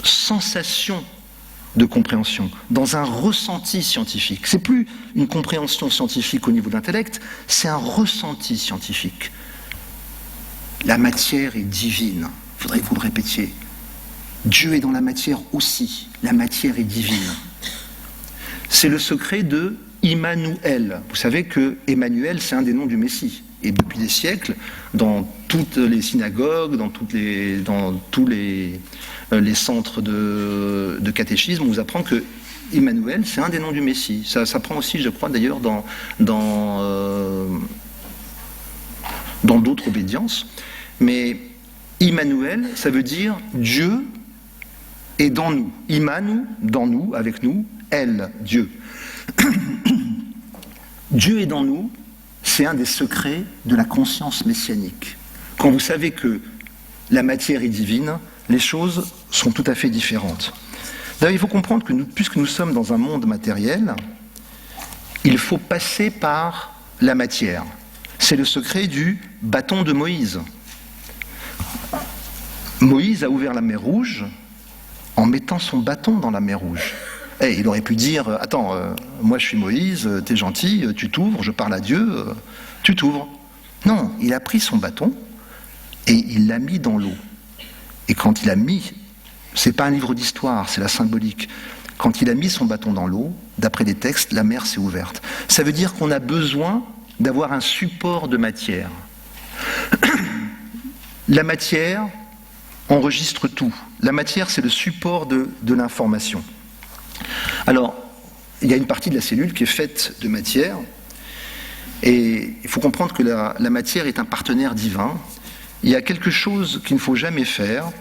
sensation de compréhension, dans un ressenti scientifique. C'est plus une compréhension scientifique au niveau de l'intellect, c'est un ressenti scientifique. La matière est divine, il faudrait que vous le répétiez. Dieu est dans la matière aussi, la matière est divine. C'est le secret de Immanuel. Vous savez que Emmanuel, c'est un des noms du Messie. Et depuis des siècles, dans toutes les synagogues, dans tous les centres de catéchisme, on vous apprend que Emmanuel, c'est un des noms du Messie. Ça s'apprend aussi, je crois, d'ailleurs, dans d'autres obédiences. Mais Immanuel, ça veut dire Dieu est dans nous. Immanu, dans nous, avec nous. Elle, Dieu. Dieu est dans nous, c'est un des secrets de la conscience messianique. Quand vous savez que la matière est divine, les choses sont tout à fait différentes. D'ailleurs, il faut comprendre que puisque nous sommes dans un monde matériel, il faut passer par la matière. C'est le secret du bâton de Moïse. Moïse a ouvert la mer Rouge en mettant son bâton dans la mer Rouge. Et il aurait pu dire, attends, moi je suis Moïse, t'es gentil, tu t'ouvres, je parle à Dieu, tu t'ouvres. Non, il a pris son bâton et il l'a mis dans l'eau. Et quand il a mis, c'est pas un livre d'histoire, c'est la symbolique. Quand il a mis son bâton dans l'eau, d'après les textes, la mer s'est ouverte. Ça veut dire qu'on a besoin d'avoir un support de matière. La matière enregistre tout. La matière, c'est le support de l'information. Alors, il y a une partie de la cellule qui est faite de matière, et il faut comprendre que la matière est un partenaire divin. Il y a quelque chose qu'il ne faut jamais faire,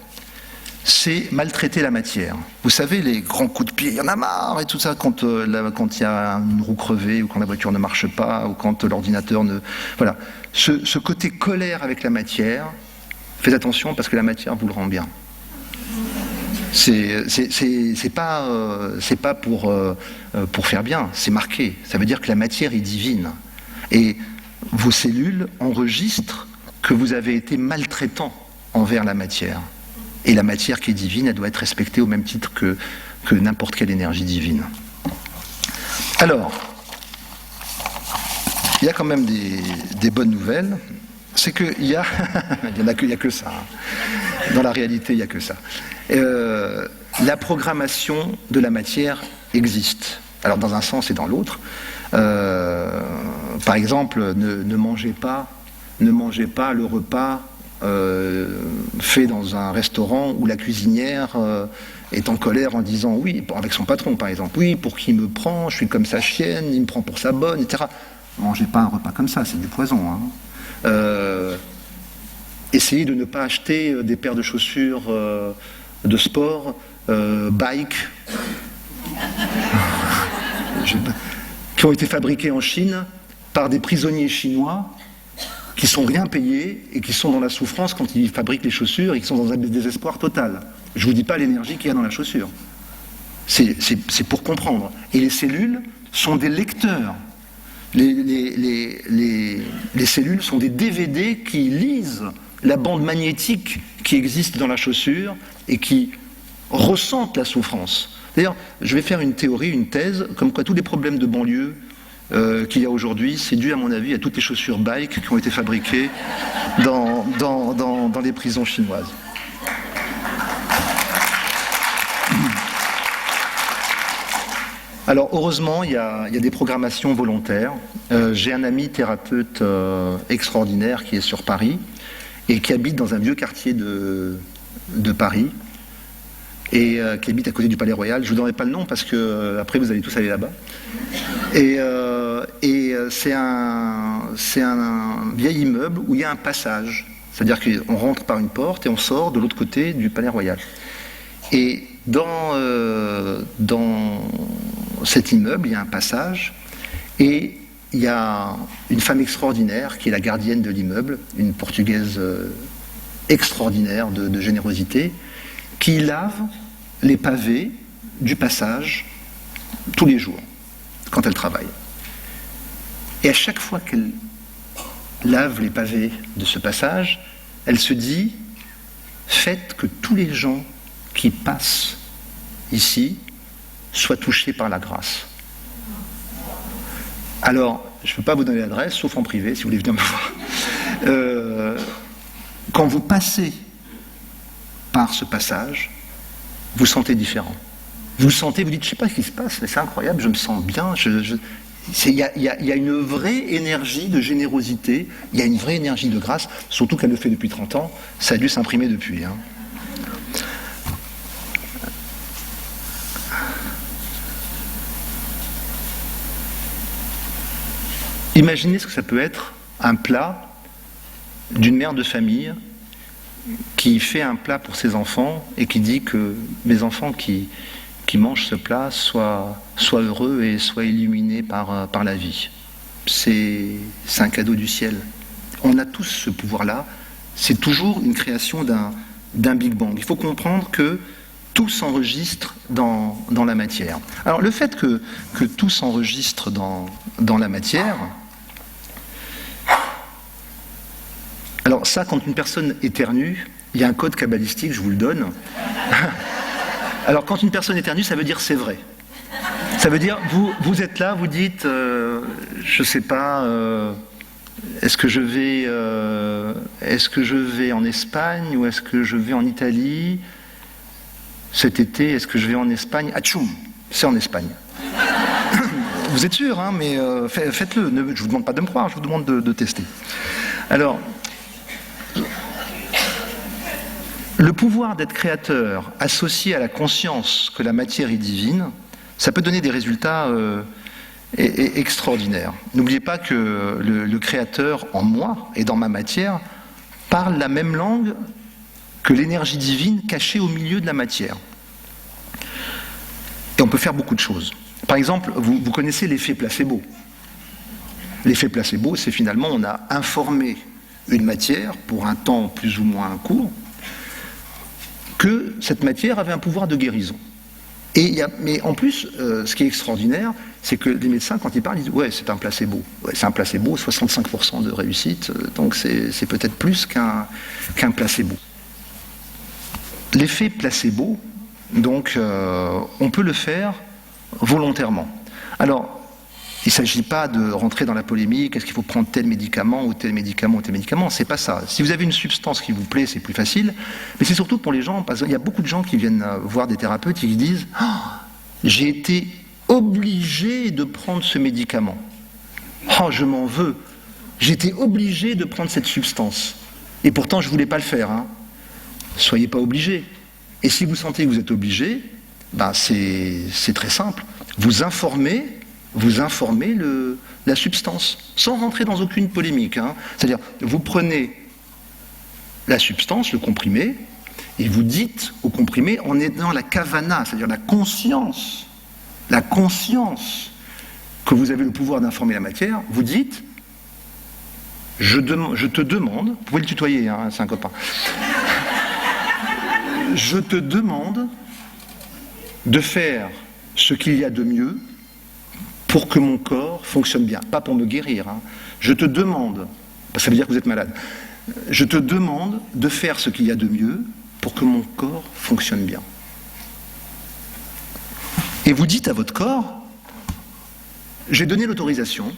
c'est maltraiter la matière. Vous savez, les grands coups de pied, il y en a marre, et tout ça, quand il y a une roue crevée, ou quand la voiture ne marche pas, ou quand l'ordinateur ne... Voilà. Ce côté colère avec la matière, faites attention parce que la matière vous le rend bien. C'est pas pour faire bien, c'est marqué. Ça veut dire que la matière est divine. Et vos cellules enregistrent que vous avez été maltraitant envers la matière. Et la matière qui est divine, elle doit être respectée au même titre que n'importe quelle énergie divine. Alors, il y a quand même des bonnes nouvelles. C'est qu'il y a... il n'y a que ça. Hein. Dans la réalité, il n'y a que ça. La programmation de la matière existe. Alors, dans un sens et dans l'autre. Par exemple, ne mangez pas le repas fait dans un restaurant où la cuisinière est en colère en disant oui, avec son patron par exemple, oui, pour qui me prend, je suis comme sa chienne, il me prend pour sa bonne, etc. Mangez pas un repas comme ça, c'est du poison. Hein. Essayez de ne pas acheter des paires de chaussures de sport, bike, qui ont été fabriquées en Chine par des prisonniers chinois qui sont rien payés et qui sont dans la souffrance quand ils fabriquent les chaussures et qui sont dans un désespoir total. Je ne vous dis pas l'énergie qu'il y a dans la chaussure. C'est pour comprendre. Et les cellules sont des lecteurs. Les cellules sont des DVD qui lisent la bande magnétique qui existe dans la chaussure et qui ressentent la souffrance. D'ailleurs, je vais faire une théorie, une thèse, comme quoi tous les problèmes de banlieue qu'il y a aujourd'hui, c'est dû à mon avis à toutes les chaussures bike qui ont été fabriquées dans les prisons chinoises. Alors heureusement, il y a des programmations volontaires. J'ai un ami thérapeute extraordinaire qui est sur Paris et qui habite dans un vieux quartier de Paris et qui habite à côté du Palais Royal. Je ne vous donnerai pas le nom parce que après vous allez tous aller là-bas. Et c'est un vieil immeuble où il y a un passage. C'est-à-dire qu'on rentre par une porte et on sort de l'autre côté du Palais Royal. Et dans cet immeuble, il y a un passage, et il y a une femme extraordinaire qui est la gardienne de l'immeuble, une Portugaise extraordinaire de générosité, qui lave les pavés du passage tous les jours, quand elle travaille. Et à chaque fois qu'elle lave les pavés de ce passage, elle se dit, faites que tous les gens qui passent ici soient touchés par la grâce. Alors, je ne peux pas vous donner l'adresse, sauf en privé, si vous voulez venir me voir. Quand vous passez par ce passage, vous sentez différent. Vous sentez, vous dites, je ne sais pas ce qui se passe, mais c'est incroyable, je me sens bien. Il y a une vraie énergie de générosité, il y a une vraie énergie de grâce, surtout qu'elle le fait depuis 30 ans, ça a dû s'imprimer depuis. Hein. Imaginez ce que ça peut être un plat d'une mère de famille qui fait un plat pour ses enfants et qui dit que mes enfants qui mangent ce plat soient heureux et soient illuminés par la vie. C'est un cadeau du ciel. On a tous ce pouvoir-là. C'est toujours une création d'un Big Bang. Il faut comprendre que tout s'enregistre dans la matière. Alors le fait que tout s'enregistre dans la matière, alors ça, quand une personne éternue, il y a un code kabbalistique, je vous le donne. Alors quand une personne éternue, ça veut dire c'est vrai. Ça veut dire, vous êtes là, vous dites, je sais pas, est-ce que je vais en Espagne ou est-ce que je vais en Italie cet été? Est-ce que je vais en Espagne? Atchoum, c'est en Espagne. Vous êtes sûr, hein, mais faites-le. Je ne vous demande pas de me croire, je vous demande de tester. Alors, le pouvoir d'être créateur associé à la conscience que la matière est divine, ça peut donner des résultats extraordinaires. N'oubliez pas que le créateur en moi et dans ma matière parle la même langue que l'énergie divine cachée au milieu de la matière. Et on peut faire beaucoup de choses. Par exemple, vous connaissez l'effet placebo. L'effet placebo, c'est finalement, on a informé une matière pour un temps plus ou moins court, que cette matière avait un pouvoir de guérison. Mais en plus, ce qui est extraordinaire, c'est que les médecins, quand ils parlent, ils disent « ouais, c'est un placebo ». Ouais, c'est un placebo, 65% de réussite, donc c'est peut-être plus qu'un placebo. L'effet placebo, donc, on peut le faire volontairement. Alors, il ne s'agit pas de rentrer dans la polémique, est-ce qu'il faut prendre tel médicament ou tel médicament ou tel médicament, c'est pas ça. Si vous avez une substance qui vous plaît, c'est plus facile, mais c'est surtout pour les gens, parce qu'il y a beaucoup de gens qui viennent voir des thérapeutes et qui disent « oh, j'ai été obligé de prendre ce médicament. Oh, je m'en veux. J'ai été obligé de prendre cette substance. Et pourtant, je ne voulais pas le faire. Hein. Soyez pas obligés. Et si vous sentez que vous êtes obligé, ben c'est très simple. Vous informez la substance, sans rentrer dans aucune polémique. Hein. C'est-à-dire, vous prenez la substance, le comprimé, et vous dites au comprimé, en aidant la kavana, c'est-à-dire la conscience que vous avez le pouvoir d'informer la matière, vous dites, je te demande, vous pouvez le tutoyer, hein, c'est un copain, je te demande de faire ce qu'il y a de mieux pour que mon corps fonctionne bien. Pas pour me guérir. Hein. Je te demande, ça veut dire que vous êtes malade, je te demande de faire ce qu'il y a de mieux pour que mon corps fonctionne bien. Et vous dites à votre corps, j'ai donné l'autorisation,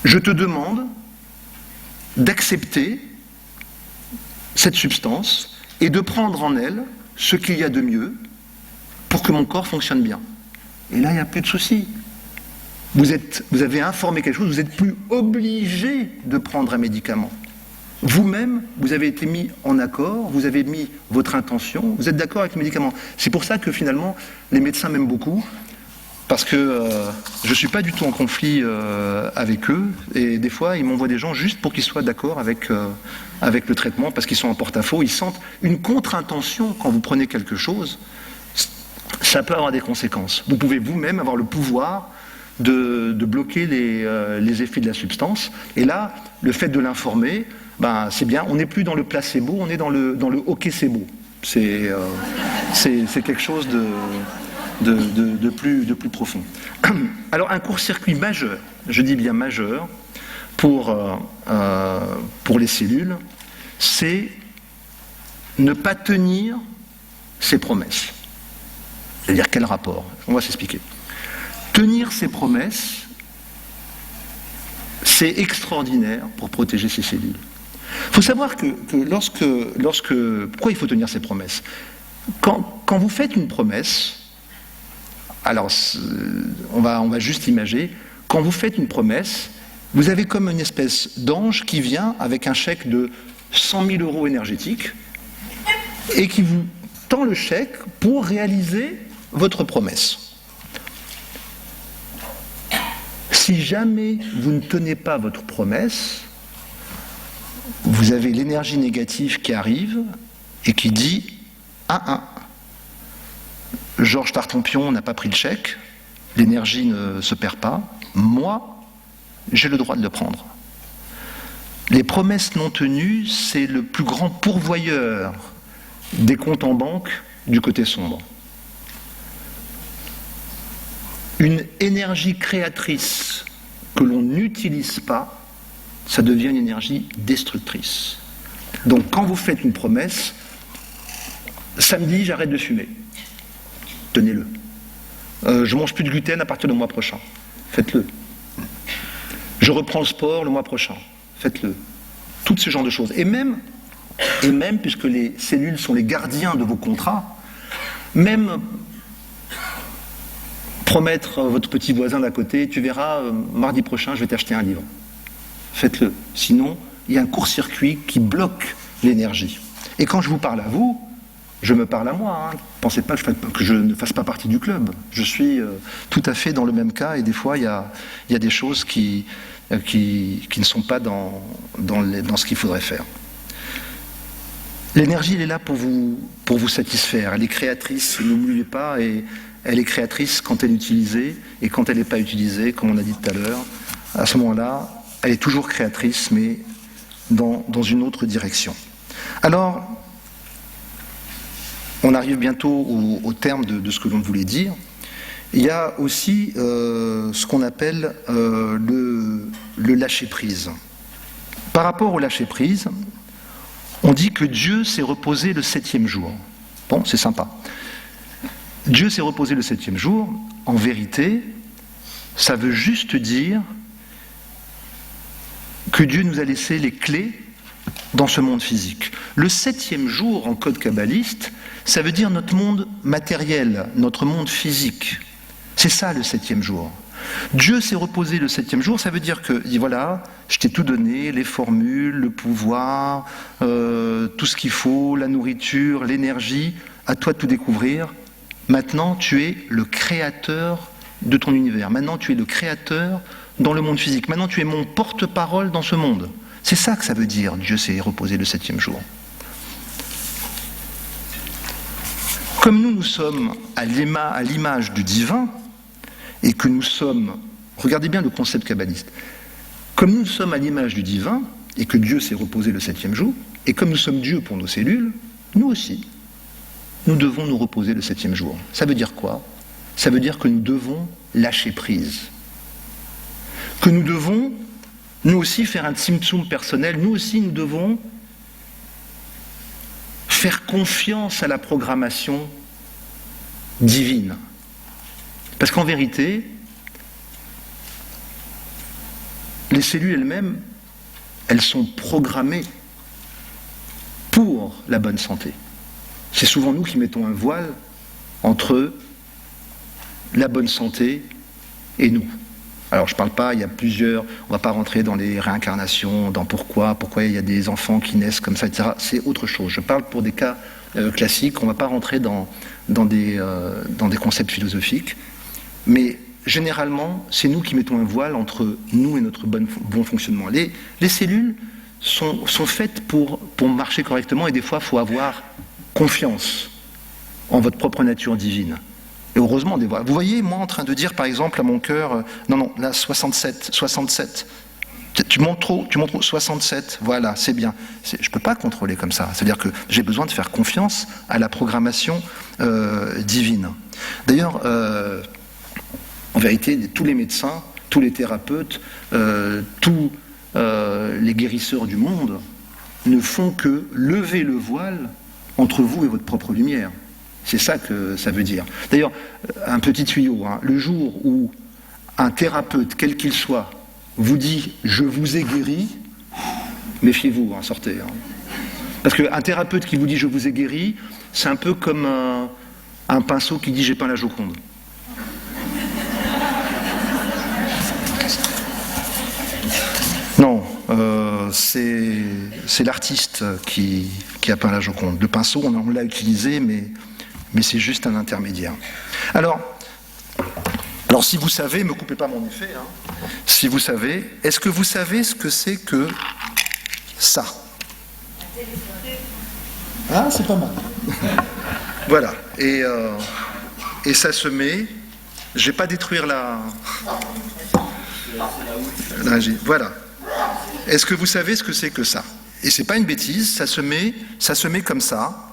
je te demande d'accepter cette substance et de prendre en elle ce qu'il y a de mieux pour que mon corps fonctionne bien. Et là, il n'y a plus de souci. Vous avez informé quelque chose, vous n'êtes plus obligé de prendre un médicament. Vous-même, vous avez été mis en accord, vous avez mis votre intention, vous êtes d'accord avec le médicament. C'est pour ça que finalement, les médecins m'aiment beaucoup, parce que je ne suis pas du tout en conflit avec eux, et des fois, ils m'envoient des gens juste pour qu'ils soient d'accord avec le traitement, parce qu'ils sont en porte-à-faux, ils sentent une contre-intention quand vous prenez quelque chose. ça peut avoir des conséquences. Vous pouvez vous-même avoir le pouvoir de bloquer les effets de la substance. Et là, le fait de l'informer, ben, c'est bien. On n'est plus dans le placebo, on est dans le ok-cebo. C'est quelque chose de plus profond. Alors, un court-circuit majeur, je dis bien majeur, pour les cellules, c'est ne pas tenir ses promesses. C'est-à-dire, quel rapport? On va s'expliquer. Tenir ses promesses, c'est extraordinaire pour protéger ses cellules. Il faut savoir que pourquoi il faut tenir ses promesses? Quand vous faites une promesse, alors on va juste imager, quand vous faites une promesse, vous avez comme une espèce d'ange qui vient avec un chèque de 100 000 € énergétiques et qui vous tend le chèque pour réaliser votre promesse. Si jamais vous ne tenez pas votre promesse, vous avez l'énergie négative qui arrive et qui dit « Georges Tartampion n'a pas pris le chèque, l'énergie ne se perd pas, moi, j'ai le droit de le prendre. » Les promesses non tenues, c'est le plus grand pourvoyeur des comptes en banque du côté sombre. Une énergie créatrice que l'on n'utilise pas, ça devient une énergie destructrice. Donc quand vous faites une promesse, samedi j'arrête de fumer, tenez-le. Je mange plus de gluten à partir du mois prochain, faites-le. Je reprends le sport le mois prochain, faites-le. Tous ces genres de choses. Et même, puisque les cellules sont les gardiens de vos contrats, même promettre à votre petit voisin d'à côté, tu verras, mardi prochain, je vais t'acheter un livre. Faites-le. Sinon, il y a un court-circuit qui bloque l'énergie. Et quand je vous parle à vous, je me parle à moi. Ne pensez pas que je ne fasse pas partie du club. Je suis tout à fait dans le même cas et des fois, il y a des choses qui ne sont pas dans ce qu'il faudrait faire. L'énergie, elle est là pour vous satisfaire. Elle est créatrice, n'oubliez pas, et elle est créatrice quand elle est utilisée, et quand elle n'est pas utilisée, comme on a dit tout à l'heure, à ce moment-là, elle est toujours créatrice, mais dans une autre direction. Alors, on arrive bientôt au terme de ce que l'on voulait dire. Il y a aussi ce qu'on appelle le lâcher-prise. Par rapport au lâcher-prise, on dit que Dieu s'est reposé le 7e jour. Bon, c'est sympa. Dieu s'est reposé le 7e jour. En vérité, ça veut juste dire que Dieu nous a laissé les clés dans ce monde physique. Le 7e jour, en code kabbaliste, ça veut dire notre monde matériel, notre monde physique. C'est ça le 7e jour. Dieu s'est reposé le 7e jour, ça veut dire que, voilà, je t'ai tout donné, les formules, le pouvoir, tout ce qu'il faut, la nourriture, l'énergie, à toi de tout découvrir. Maintenant, tu es le créateur de ton univers. Maintenant, tu es le créateur dans le monde physique. Maintenant, tu es mon porte-parole dans ce monde. C'est ça que ça veut dire, Dieu s'est reposé le 7e jour. Comme nous sommes à l'image du divin, et que nous sommes, regardez bien le concept kabbaliste, comme nous sommes à l'image du divin, et que Dieu s'est reposé le 7e jour, et comme nous sommes Dieu pour nos cellules, nous aussi, nous devons nous reposer le 7e jour. Ça veut dire quoi? Ça veut dire que nous devons lâcher prise. Que nous devons, nous aussi, faire un tzimtzum personnel, nous aussi, nous devons faire confiance à la programmation divine. Parce qu'en vérité, les cellules elles-mêmes, elles sont programmées pour la bonne santé. C'est souvent nous qui mettons un voile entre la bonne santé et nous. Alors je ne parle pas, il y a plusieurs, on ne va pas rentrer dans les réincarnations, dans pourquoi il y a des enfants qui naissent comme ça, etc. C'est autre chose. Je parle pour des cas classiques, on ne va pas rentrer dans des concepts philosophiques, mais généralement, c'est nous qui mettons un voile entre nous et notre bon fonctionnement. Les cellules sont faites pour marcher correctement et des fois, il faut avoir confiance en votre propre nature divine. Et heureusement, des voix. Vous voyez, moi, en train de dire, par exemple, à mon cœur, non, là, 67, 67. Tu montes trop, 67, voilà, c'est bien. Je ne peux pas contrôler comme ça. C'est-à-dire que j'ai besoin de faire confiance à la programmation divine. D'ailleurs, en vérité, tous les médecins, tous les thérapeutes, tous les guérisseurs du monde ne font que lever le voile entre vous et votre propre lumière. C'est ça que ça veut dire. D'ailleurs, un petit tuyau, hein, le jour où un thérapeute, quel qu'il soit, vous dit « je vous ai guéri », méfiez-vous, hein, sortez. Hein. Parce qu'un thérapeute qui vous dit « je vous ai guéri », c'est un peu comme un pinceau qui dit « j'ai peint la Joconde ». Non, c'est l'artiste qui a peint la Joconde. Le pinceau, on l'a utilisé, mais c'est juste un intermédiaire. Alors, si vous savez, ne me coupez pas mon effet, hein, si vous savez, est-ce que vous savez ce que c'est que ça? Ah, c'est pas mal. Voilà, et ça se met, je ne vais pas détruire la voilà. Est-ce que vous savez ce que c'est que ça? Et c'est pas une bêtise, ça se met comme ça,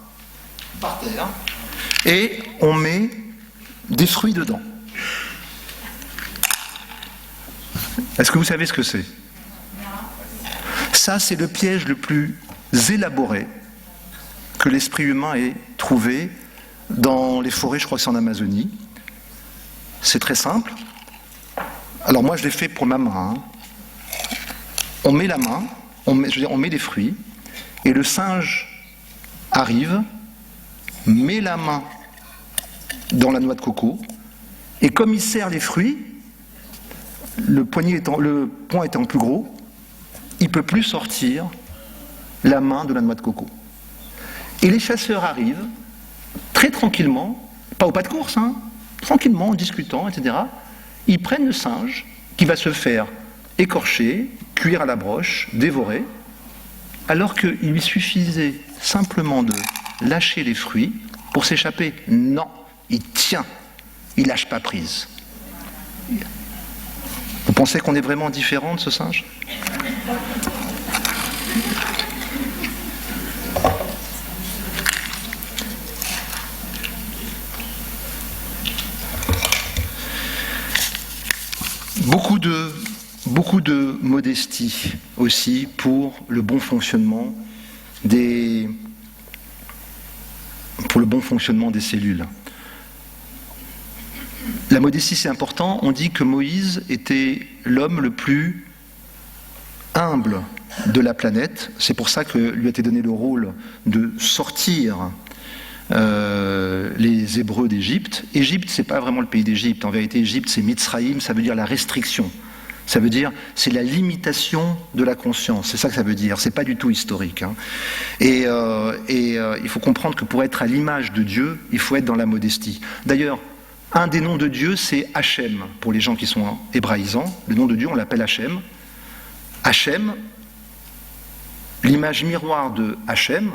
par terre, et on met des fruits dedans. Est-ce que vous savez ce que c'est? Ça, c'est le piège le plus élaboré que l'esprit humain ait trouvé dans les forêts, je crois que c'est en Amazonie. C'est très simple. Alors moi, je l'ai fait pour ma main. Hein. On met la main, on met des fruits, et le singe arrive, met la main dans la noix de coco, et comme il serre les fruits, le poing étant plus gros, il ne peut plus sortir la main de la noix de coco. Et les chasseurs arrivent, très tranquillement, pas au pas de course, hein, tranquillement, en discutant, etc. Ils prennent le singe, qui va se faire écorcher, cuire à la broche, dévorer, alors qu'il lui suffisait simplement de lâcher les fruits pour s'échapper. Non, il tient, il lâche pas prise. Vous pensez qu'on est vraiment différent de ce singe ? Beaucoup de modestie aussi pour le bon fonctionnement des cellules. La modestie, c'est important. On dit que Moïse était l'homme le plus humble de la planète. C'est pour ça que lui a été donné le rôle de sortir les Hébreux d'Égypte. Égypte, c'est pas vraiment le pays d'Égypte. En vérité, Égypte, c'est Mitzraïm, ça veut dire la restriction. Ça veut dire, c'est la limitation de la conscience. C'est ça que ça veut dire. C'est pas du tout historique. Hein. Et il faut comprendre que pour être à l'image de Dieu, il faut être dans la modestie. D'ailleurs, un des noms de Dieu, c'est Hachem, pour les gens qui sont hébraïsants. Le nom de Dieu, on l'appelle Hachem. Hachem, l'image miroir de Hachem,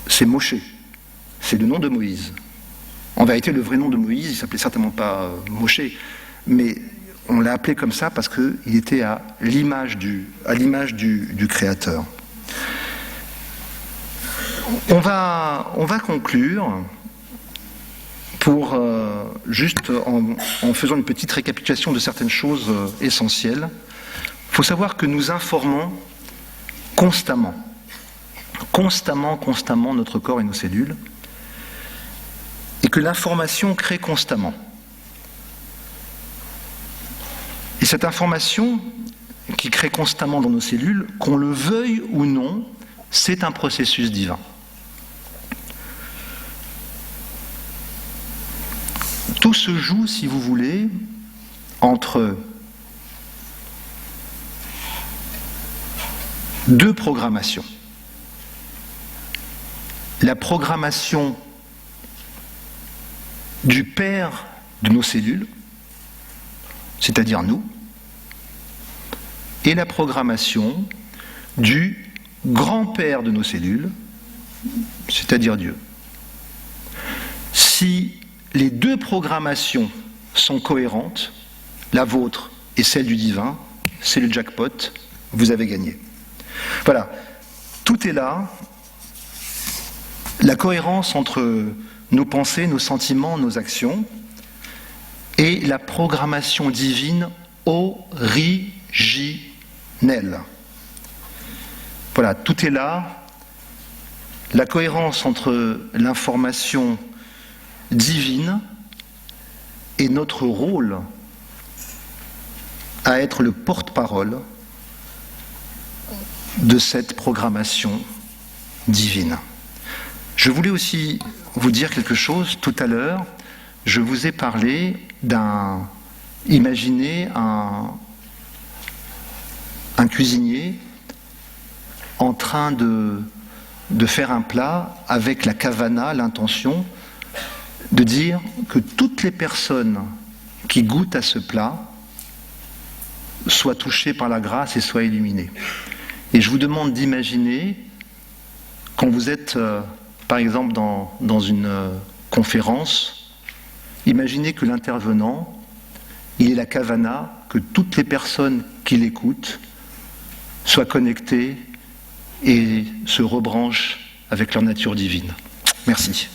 c'est Moshe. C'est le nom de Moïse. En vérité, le vrai nom de Moïse, il ne s'appelait certainement pas Moshe, mais on l'a appelé comme ça parce qu'il était à l'image du Créateur. On va conclure pour juste en faisant une petite récapitulation de certaines choses essentielles. Il faut savoir que nous informons constamment notre corps et nos cellules, et que l'information crée constamment. Et cette information qui crée constamment dans nos cellules, qu'on le veuille ou non, c'est un processus divin. Tout se joue, si vous voulez, entre deux programmations. La programmation du père de nos cellules, c'est-à-dire nous, et la programmation du grand-père de nos cellules, c'est-à-dire Dieu. Si les deux programmations sont cohérentes, la vôtre et celle du divin, c'est le jackpot, vous avez gagné. Voilà, tout est là, la cohérence entre nos pensées, nos sentiments, nos actions, et la programmation divine originelle. Voilà, tout est là, la cohérence entre l'information divine et notre rôle à être le porte-parole de cette programmation divine. Je voulais aussi vous dire quelque chose. Tout à l'heure, je vous ai parlé imaginez un cuisinier en train de faire un plat avec la kavana, l'intention de dire que toutes les personnes qui goûtent à ce plat soient touchées par la grâce et soient illuminées. Et je vous demande d'imaginer, quand vous êtes, par exemple, dans une conférence, imaginez que l'intervenant, il est la kavana, que toutes les personnes qui l'écoutent soient connectées et se rebranchent avec leur nature divine. Merci.